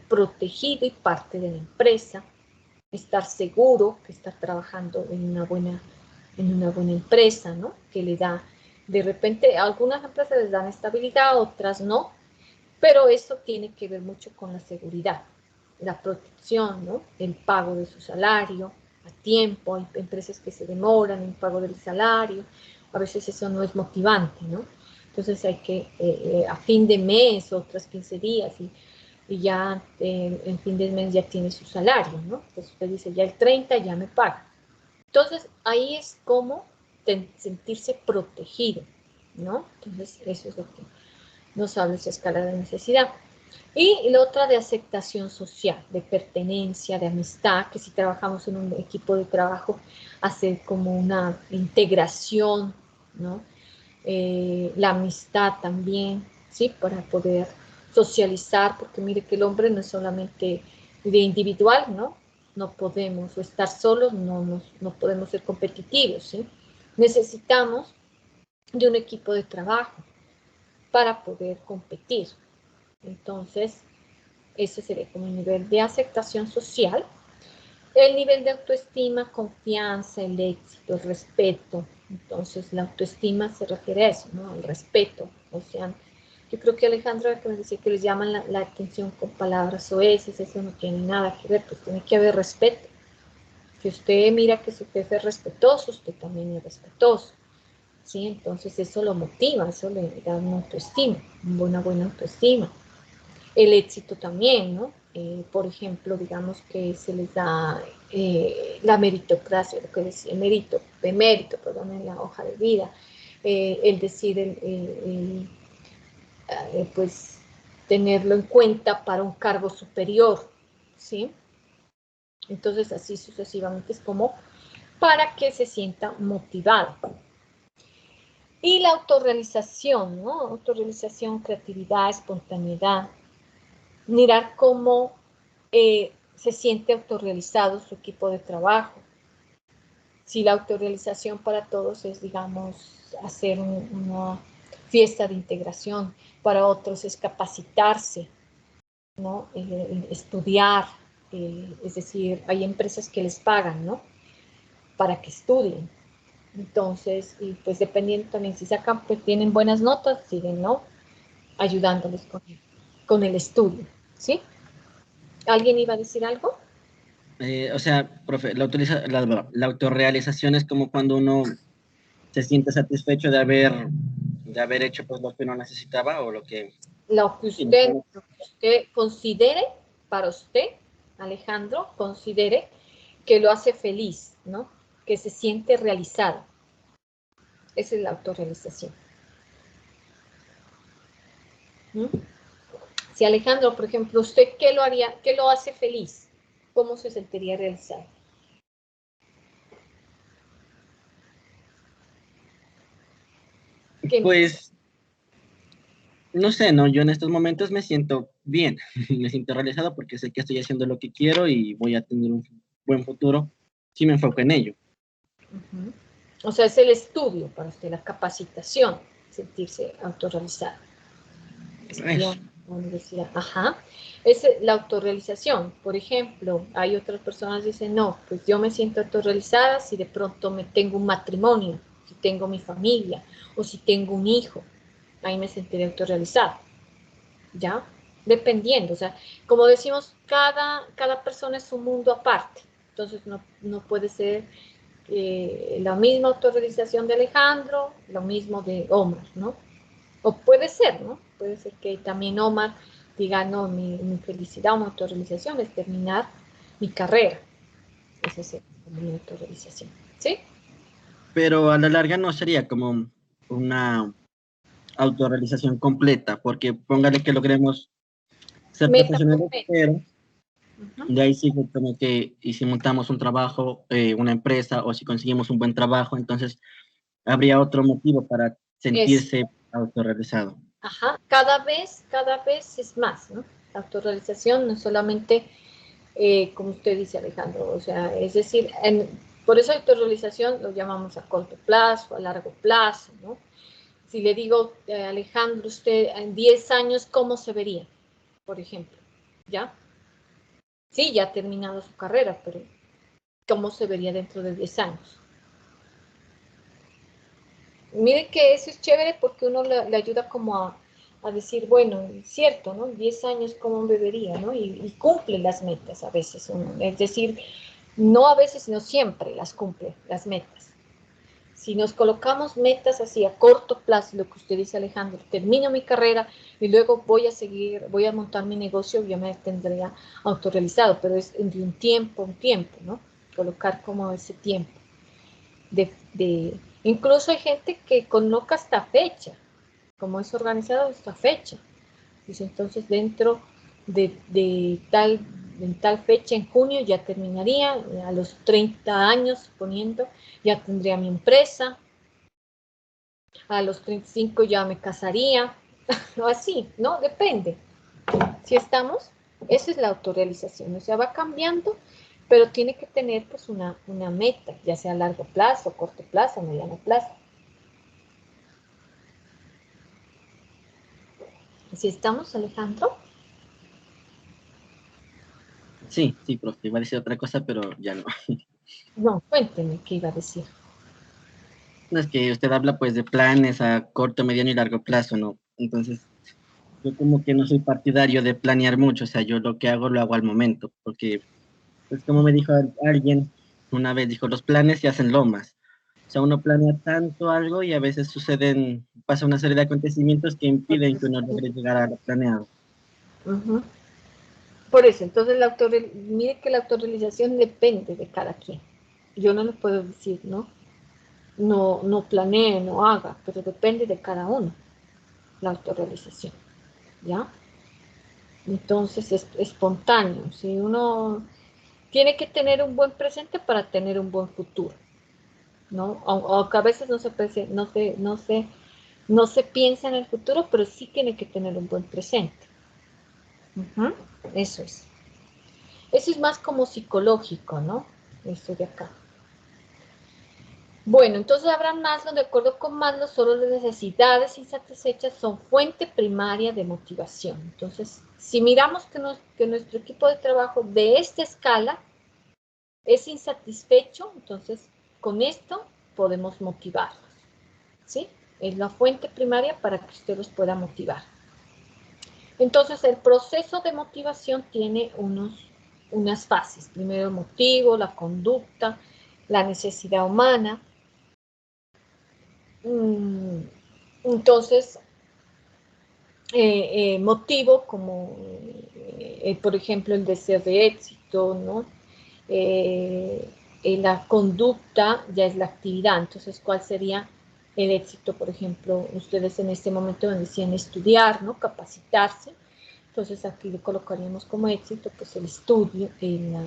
protegido y parte de la empresa, estar seguro que está trabajando en una buena empresa, ¿no? Que le da, de repente, a algunas empresas les dan estabilidad, otras no, pero eso tiene que ver mucho con la seguridad, la protección, ¿no? El pago de su salario a tiempo, hay empresas que se demoran en el pago del salario, a veces eso no es motivante, ¿no? Entonces hay que, a fin de mes, otras 15 días, y ya en fin de mes ya tiene su salario, ¿no? Entonces usted dice, ya el 30 ya me paga. Entonces ahí es como sentirse protegido, ¿no? Entonces eso es lo que nos habla esa escala de necesidad. Y la otra de aceptación social, de pertenencia, de amistad, que si trabajamos en un equipo de trabajo, hacer como una integración, ¿no? La amistad también, ¿sí? Para poder socializar, porque mire que el hombre no es solamente de individual, ¿no? No podemos, o estar solos, no podemos ser competitivos, ¿sí? Necesitamos de un equipo de trabajo para poder competir. Entonces, ese sería como el nivel de aceptación social. El nivel de autoestima, confianza, el éxito, el respeto. Entonces, la autoestima se refiere a eso, ¿no? Al respeto. O sea, yo creo que Alejandra, que me decía que les llaman la atención con palabras oeces, eso no tiene nada que ver, pues tiene que haber respeto. Si usted mira que su jefe es respetuoso, usted también es respetuoso, ¿sí? Entonces, eso lo motiva, eso le da una autoestima, una buena autoestima. El éxito también, ¿no? Por ejemplo, digamos que se les da la meritocracia, lo que decía, mérito, perdón, en la hoja de vida, el decir, pues, tenerlo en cuenta para un cargo superior, ¿sí? Entonces, así sucesivamente es como para que se sienta motivado. Y la autorrealización, ¿no? Autorrealización, creatividad, espontaneidad, mirar cómo se siente autorrealizado su equipo de trabajo. Si la autorrealización para todos es, digamos, hacer una fiesta de integración, para otros es capacitarse, ¿no? Estudiar, es decir, hay empresas que les pagan, ¿no? Para que estudien. Entonces, y pues dependiendo también, si sacan, pues tienen buenas notas, siguen, ¿no? Ayudándoles con el estudio, ¿sí? ¿Alguien iba a decir algo? O sea, profe, la autorrealización es como cuando uno se siente satisfecho de haber hecho pues lo que uno necesitaba o lo que... Lo que Sí, usted considere, para usted, Alejandro, considere que lo hace feliz, ¿no? Que se siente realizado. Esa es la autorrealización. ¿Mm? Si Alejandro, por ejemplo, ¿usted qué lo haría, qué lo hace feliz? ¿Cómo se sentiría realizado? ¿Qué me dice? pues, no sé, ¿no? Yo en estos momentos me siento bien, me siento realizado porque sé que estoy haciendo lo que quiero y voy a tener un buen futuro si me enfoco en ello. Uh-huh. O sea, es el estudio para usted, la capacitación, sentirse autorrealizado. Eso. La universidad. Ajá. Es la autorrealización. Por ejemplo, hay otras personas que dicen, no, pues yo me siento autorrealizada si de pronto me tengo un matrimonio, si tengo mi familia o si tengo un hijo. Ahí me sentiré autorrealizada. ¿Ya? Dependiendo. O sea, como decimos, cada persona es un mundo aparte. Entonces no puede ser la misma autorrealización de Alejandro, lo mismo de Omar, ¿no? O puede ser, ¿no? Puede ser que también Omar diga, no, mi felicidad, mi autorrealización es terminar mi carrera. Esa es mi autorrealización, ¿sí? Pero a la larga no sería como una autorrealización completa, porque póngale que logremos ser Meta por profesionales, meta. pero Uh-huh. de ahí sí como que, y si montamos un trabajo, una empresa, o si conseguimos un buen trabajo, entonces habría otro motivo para Es, sentirse autorrealizado. ajá, cada vez es más, ¿no? La autorrealización no es solamente, como usted dice, Alejandro, o sea, es decir, por eso autorrealización lo llamamos a corto plazo, a largo plazo, ¿no? Si le digo, Alejandro, usted en 10 años, ¿cómo se vería? Por ejemplo, ¿ya? Sí, ya ha terminado su carrera, pero ¿cómo se vería dentro de 10 años? Mire que eso es chévere porque uno le ayuda como a decir, bueno, es cierto, ¿no? 10 años, ¿cómo me vería, ¿no? Y cumple las metas a veces, uno, es decir, no a veces, sino siempre las cumple, las metas. Si nos colocamos metas así a corto plazo, lo que usted dice, Alejandro, termino mi carrera y luego voy a seguir, voy a montar mi negocio, yo me tendría autorrealizado, pero es de un tiempo, ¿no? Colocar como ese tiempo. Incluso hay gente que coloca hasta fecha, como es organizado esta fecha. Dice, entonces dentro de tal fecha en junio ya terminaría, a los 30 años, suponiendo, ya tendría mi empresa, a los 35 ya me casaría, o así, ¿no? Depende. Si estamos, esa es la autorrealización, o sea, va cambiando, pero tiene que tener pues una meta, ya sea a largo plazo, corto plazo, mediano plazo. Si estamos, Alejandro, Sí, sí, profe, iba a decir otra cosa, pero ya no. no, cuénteme qué iba a decir. No es que usted habla pues de planes a corto, mediano y largo plazo, ¿no? Entonces, yo como que no soy partidario de planear mucho, o sea, yo lo que hago lo hago al momento, porque pues como me dijo alguien una vez, dijo, los planes se hacen lomas. O sea, uno planea tanto algo y a veces pasa una serie de acontecimientos que impiden que uno logre llegar a lo planeado. Uh-huh. Por eso, entonces mire que la autorrealización depende de cada quien. Yo no le puedo decir, ¿no? No planee, no haga, pero depende de cada uno, la autorrealización, ¿ya? Entonces es espontáneo. Si uno tiene que tener un buen presente para tener un buen futuro, ¿no? Aunque a veces no se piensa en el futuro, pero sí tiene que tener un buen presente. Uh-huh. Eso es. Eso es más como psicológico, ¿no? Esto de acá. Bueno, entonces Abraham Maslow, de acuerdo con Maslow, solo las necesidades insatisfechas son fuente primaria de motivación. Entonces, si miramos que nuestro equipo de trabajo de esta escala es insatisfecho, entonces con esto podemos motivarlos, ¿sí? Es la fuente primaria para que usted los pueda motivar. Entonces, el proceso de motivación tiene unas fases. Primero el motivo, la conducta, la necesidad humana. Entonces, motivo como, por ejemplo, el deseo de éxito, ¿no? La conducta ya es la actividad. Entonces, ¿cuál sería el éxito? Por ejemplo, ustedes en este momento me decían estudiar, ¿no? Capacitarse. Entonces, aquí le colocaríamos como éxito, pues, el estudio, la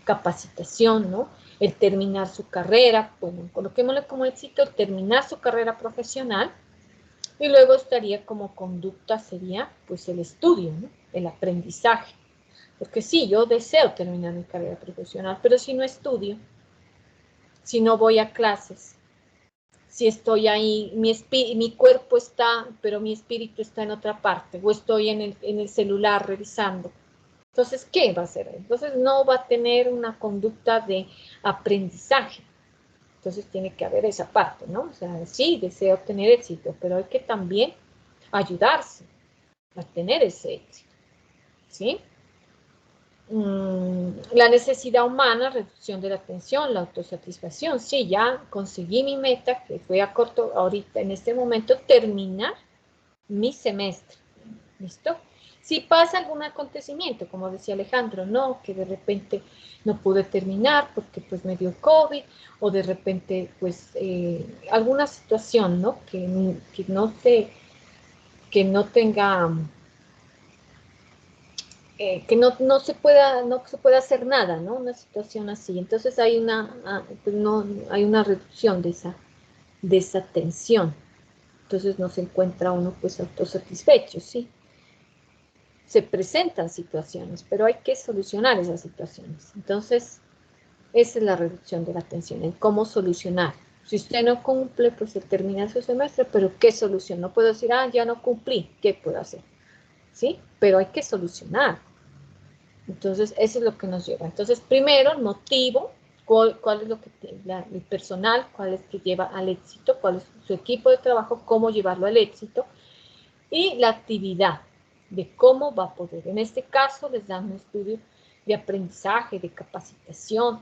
capacitación, ¿no? El terminar su carrera. Bueno, coloquémosle como éxito el terminar su carrera profesional. Y luego estaría como conducta, sería pues el estudio, ¿no? El aprendizaje. Porque sí, yo deseo terminar mi carrera profesional, pero si no estudio, si no voy a clases, si estoy ahí, mi cuerpo está, pero mi espíritu está en otra parte, o estoy en el celular revisando. Entonces, ¿qué va a hacer? Entonces no va a tener una conducta de aprendizaje. Entonces tiene que haber esa parte, ¿no? O sea, sí, deseo tener éxito, pero hay que también ayudarse a tener ese éxito, ¿sí? La necesidad humana, reducción de la tensión, la autosatisfacción. Sí, ya conseguí mi meta, que fue a corto, ahorita, en este momento, terminar mi semestre, ¿listo? Si pasa algún acontecimiento, como decía Alejandro, no, que de repente no pude terminar porque pues me dio COVID, o de repente pues alguna situación, ¿no? Que no tenga, que no se pueda hacer nada, ¿no? Una situación así. Entonces hay hay una reducción de esa tensión. Entonces no se encuentra uno pues autosatisfecho, ¿sí? Se presentan situaciones, pero hay que solucionar esas situaciones. Entonces, esa es la reducción de la tensión, en cómo solucionar. Si usted no cumple, pues se termina su semestre, pero ¿qué solución? No puedo decir, ya no cumplí, ¿qué puedo hacer? ¿Sí? Pero hay que solucionar. Entonces, eso es lo que nos lleva. Entonces, primero, el motivo, cuál es lo que el personal, cuál es que lleva al éxito, cuál es su equipo de trabajo, cómo llevarlo al éxito, y la actividad de cómo va a poder. En este caso, les dan un estudio de aprendizaje, de capacitación,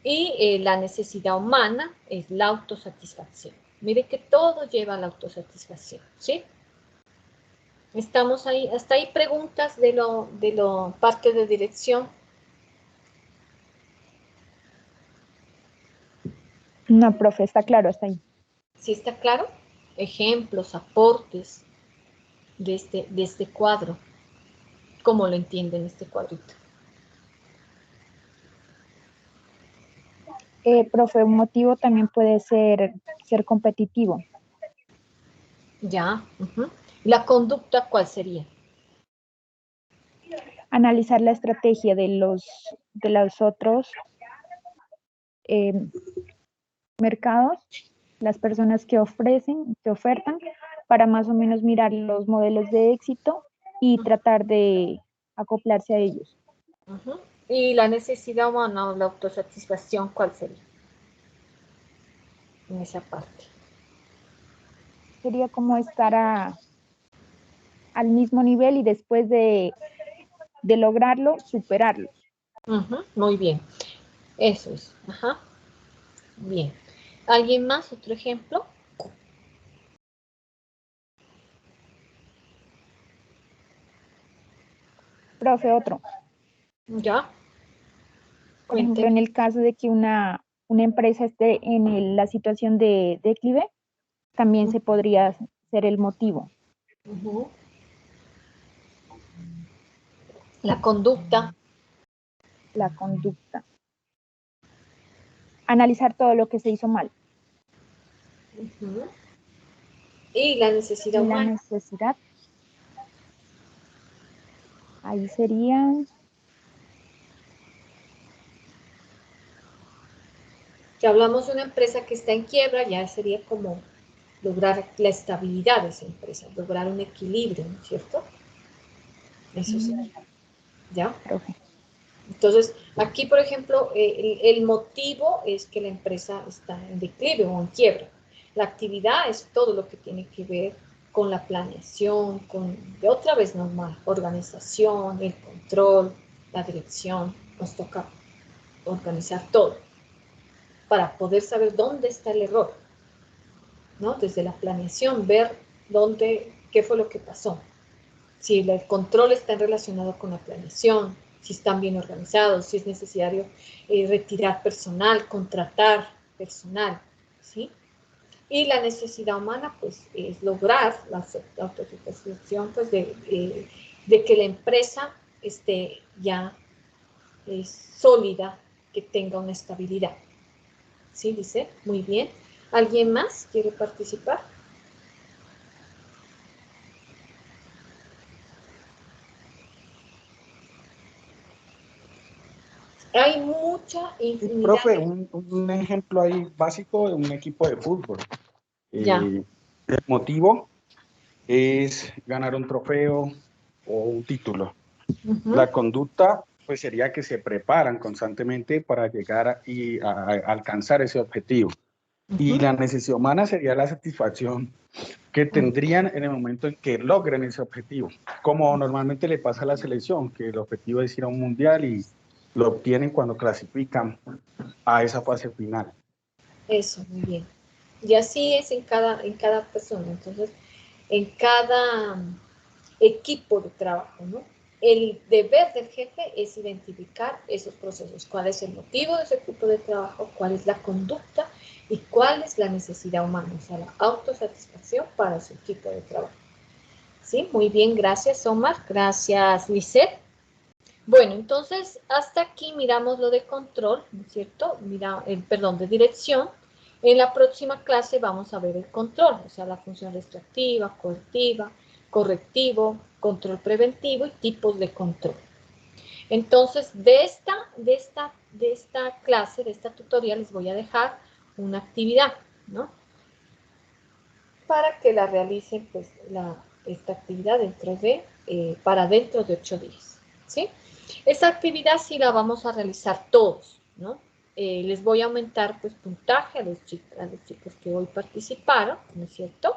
y la necesidad humana es la autosatisfacción. Mire que todo lleva a la autosatisfacción, ¿sí? Estamos ahí, hasta ahí preguntas de lo parte de dirección. No, profe, está claro hasta ahí. ¿Sí está claro? Ejemplos, aportes de este cuadro. ¿Cómo lo entienden este cuadrito? Profe, un motivo también puede ser competitivo. Ya. ¿La conducta cuál sería? Analizar la estrategia de los otros mercados, las personas que ofertan, para más o menos mirar los modelos de éxito y tratar de acoplarse a ellos. ¿Y la necesidad humana o la autosatisfacción cuál sería? En esa parte. Sería como estar al mismo nivel y después de lograrlo, superarlo. Muy bien. Eso es. Bien. ¿Alguien más? ¿Otro ejemplo? Profe, otro. Ya. Por ejemplo, en el caso de que una empresa esté en la situación de declive, también se podría ser el motivo. La conducta. La conducta. Analizar todo lo que se hizo mal. Y la necesidad Y la humana. necesidad. Ahí serían. Si hablamos de una empresa que está en quiebra, ya sería como lograr la estabilidad de esa empresa, lograr un equilibrio, ¿no es cierto? Eso sí. ¿Ya? Profe. Entonces, aquí, por ejemplo, el motivo es que la empresa está en declive o en quiebra. La actividad es todo lo que tiene que ver con la planeación, de otra vez normal, organización, el control, la dirección, nos toca organizar todo para poder saber dónde está el error, ¿no? Desde la planeación, ver qué fue lo que pasó. Si el control está relacionado con la planeación, si están bien organizados, si es necesario retirar personal, contratar personal, ¿sí? Y la necesidad humana, pues, es lograr la autosatisfacción, pues, de que la empresa esté ya sólida, que tenga una estabilidad. ¿Sí, dice? Muy bien. ¿Alguien más quiere participar? Hay mucha infinidad. Profe, un ejemplo ahí básico de un equipo de fútbol. Ya. El motivo es ganar un trofeo o un título. La conducta pues sería que se preparan constantemente para llegar a alcanzar ese objetivo. Y la necesidad humana sería la satisfacción que tendrían en el momento en que logren ese objetivo. Como normalmente le pasa a la selección, que el objetivo es ir a un mundial y lo obtienen cuando clasifican a esa fase final. Eso, muy bien. Y así es en cada persona. Entonces, en cada equipo de trabajo, ¿no? El deber del jefe es identificar esos procesos, cuál es el motivo de ese equipo de trabajo, cuál es la conducta y cuál es la necesidad humana, o sea, la autosatisfacción para su equipo de trabajo. ¿Sí? Muy bien, gracias Omar, gracias Lisette. Bueno, entonces hasta aquí miramos lo de control, ¿no es cierto? Perdón, de dirección. En la próxima clase vamos a ver el control, o sea, la función restrictiva, coerciva, correctivo, control preventivo y tipos de control. Entonces, de esta clase, de esta tutorial, les voy a dejar una actividad, ¿no? Para que la realicen, pues, esta actividad para dentro de 8 días, ¿sí? Esta actividad sí la vamos a realizar todos, ¿no? Les voy a aumentar, pues, puntaje a los chicos que hoy participaron, ¿no es cierto?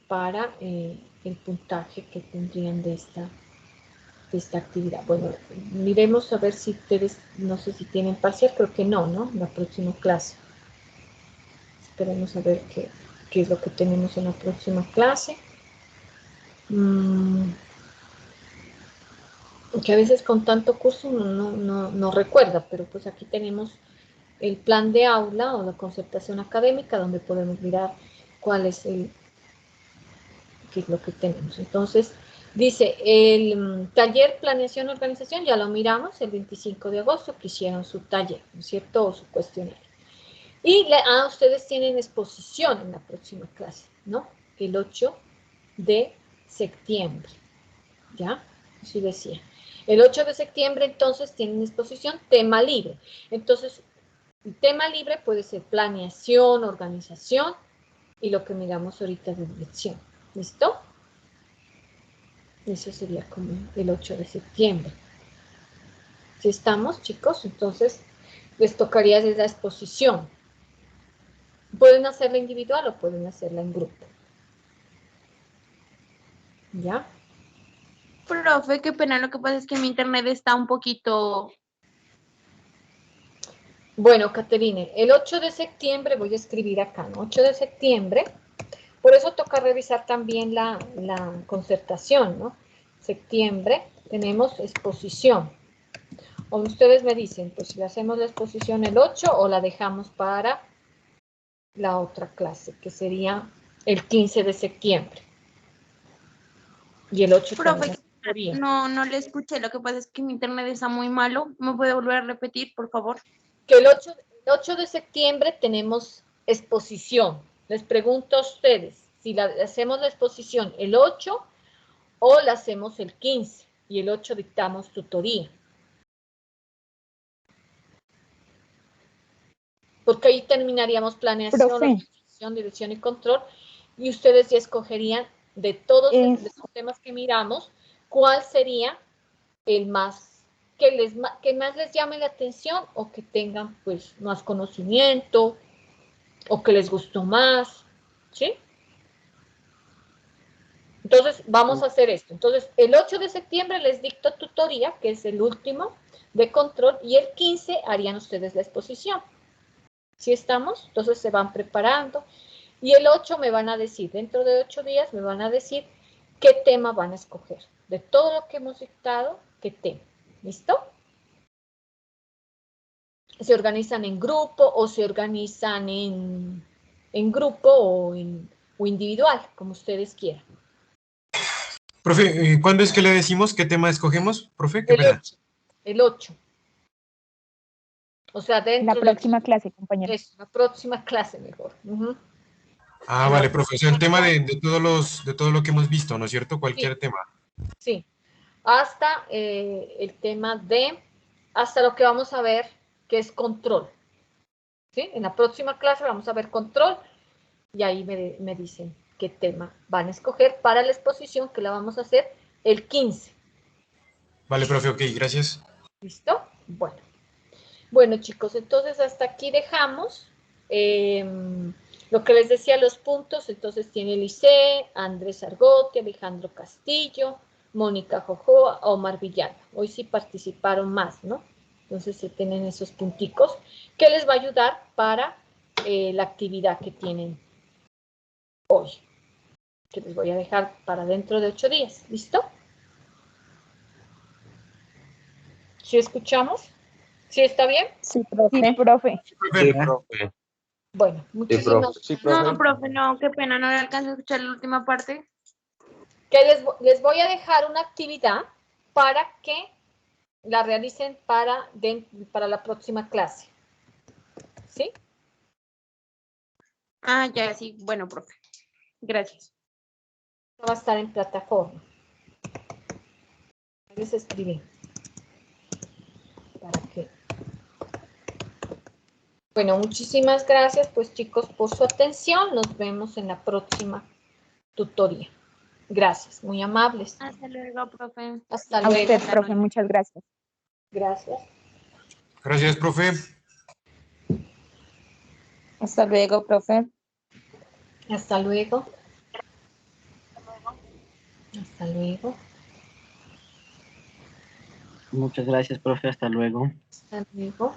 Para el puntaje que tendrían de esta actividad. Bueno, miremos a ver si ustedes, no sé si tienen parcial, creo que no, ¿no? La próxima clase. Esperemos a ver qué es lo que tenemos en la próxima clase. Que a veces con tanto curso uno no recuerda, pero pues aquí tenemos el plan de aula o la concertación académica donde podemos mirar qué es lo que tenemos. Entonces, dice, el taller planeación organización, ya lo miramos el 25 de agosto, que hicieron su taller, ¿no es cierto? O su cuestionario. Y ustedes tienen exposición en la próxima clase, ¿no? El 8 de septiembre, ¿ya? Así decía. El 8 de septiembre, entonces, tienen exposición tema libre. Entonces, el tema libre puede ser planeación, organización y lo que miramos ahorita de dirección. ¿Listo? Eso sería como el 8 de septiembre. Si estamos, chicos, entonces les tocaría hacer la exposición. Pueden hacerla individual o pueden hacerla en grupo. ¿Ya? Profe, qué pena, lo que pasa es que mi internet está un poquito... Bueno, Caterine, el 8 de septiembre, voy a escribir acá, ¿no? 8 de septiembre, por eso toca revisar también la concertación, ¿no? Septiembre, tenemos exposición. O ustedes me dicen, pues si hacemos la exposición el 8 o la dejamos para la otra clase, que sería el 15 de septiembre. Y el 8 Profe, también. no le escuché, lo que pasa es que mi internet está muy malo. ¿Me puede volver a repetir, por favor? Que el 8 de septiembre tenemos exposición. Les pregunto a ustedes si hacemos la exposición el 8 o la hacemos el 15 y el 8 dictamos tutoría. Porque ahí terminaríamos planeación, organización, dirección y control y ustedes ya escogerían de todos los temas que miramos, cuál sería el más que más les llame la atención o que tengan pues más conocimiento o que les gustó más, ¿sí? Entonces, vamos a hacer esto. Entonces, el 8 de septiembre les dicto tutoría, que es el último de control, y el 15 harían ustedes la exposición. ¿Sí estamos? Entonces, se van preparando. Y el 8 me van a decir, dentro de 8 días, me van a decir qué tema van a escoger. De todo lo que hemos dictado, qué tema. ¿Listo? Se organizan en grupo o se organizan en grupo o individual, como ustedes quieran. Profe, ¿cuándo es que le decimos qué tema escogemos? Profe, qué El pena. 8. El 8. O sea, La dentro próxima clase, compañero. Es la próxima clase mejor. Ah, En la vale, profe. O sea, el tema próxima de todo lo que hemos visto, ¿no es cierto? sí, Cualquier tema. sí. Hasta el tema hasta lo que vamos a ver, que es control. ¿Sí? En la próxima clase vamos a ver control y ahí me dicen qué tema van a escoger para la exposición que la vamos a hacer el 15. Vale, profe, ok, gracias. ¿Listo? Bueno. Bueno, chicos, entonces hasta aquí dejamos lo que les decía, los puntos. Entonces tiene Lice, Andrés Argote, Alejandro Castillo, Mónica Jojoa, Omar Villalba. Hoy sí participaron más, ¿no? Entonces se tienen esos punticos que les va a ayudar para la actividad que tienen hoy, que les voy a dejar para dentro de 8 días. ¿Listo? ¿Sí escuchamos? ¿Sí está bien? Sí, profe. Sí, profe. Profe, Sí, profe. Bueno, Sí, muchísimas profe. Sí, No, profe. profe, no, qué pena, no le alcanzo a escuchar la última parte. que les voy a dejar una actividad para que la realicen para la próxima clase. ¿Sí? Ah, ya, sí, bueno, profe. Gracias. Va a estar en plataforma. Les escribí. Para que. Bueno, muchísimas gracias, pues chicos, por su atención. Nos vemos en la próxima tutoría. Gracias, muy amables. Hasta luego, profe. Hasta A luego. usted, profe, muchas gracias. Gracias. Gracias, profe. Hasta luego, profe. Hasta luego. Hasta luego. Muchas gracias, profe. Hasta luego. Hasta luego.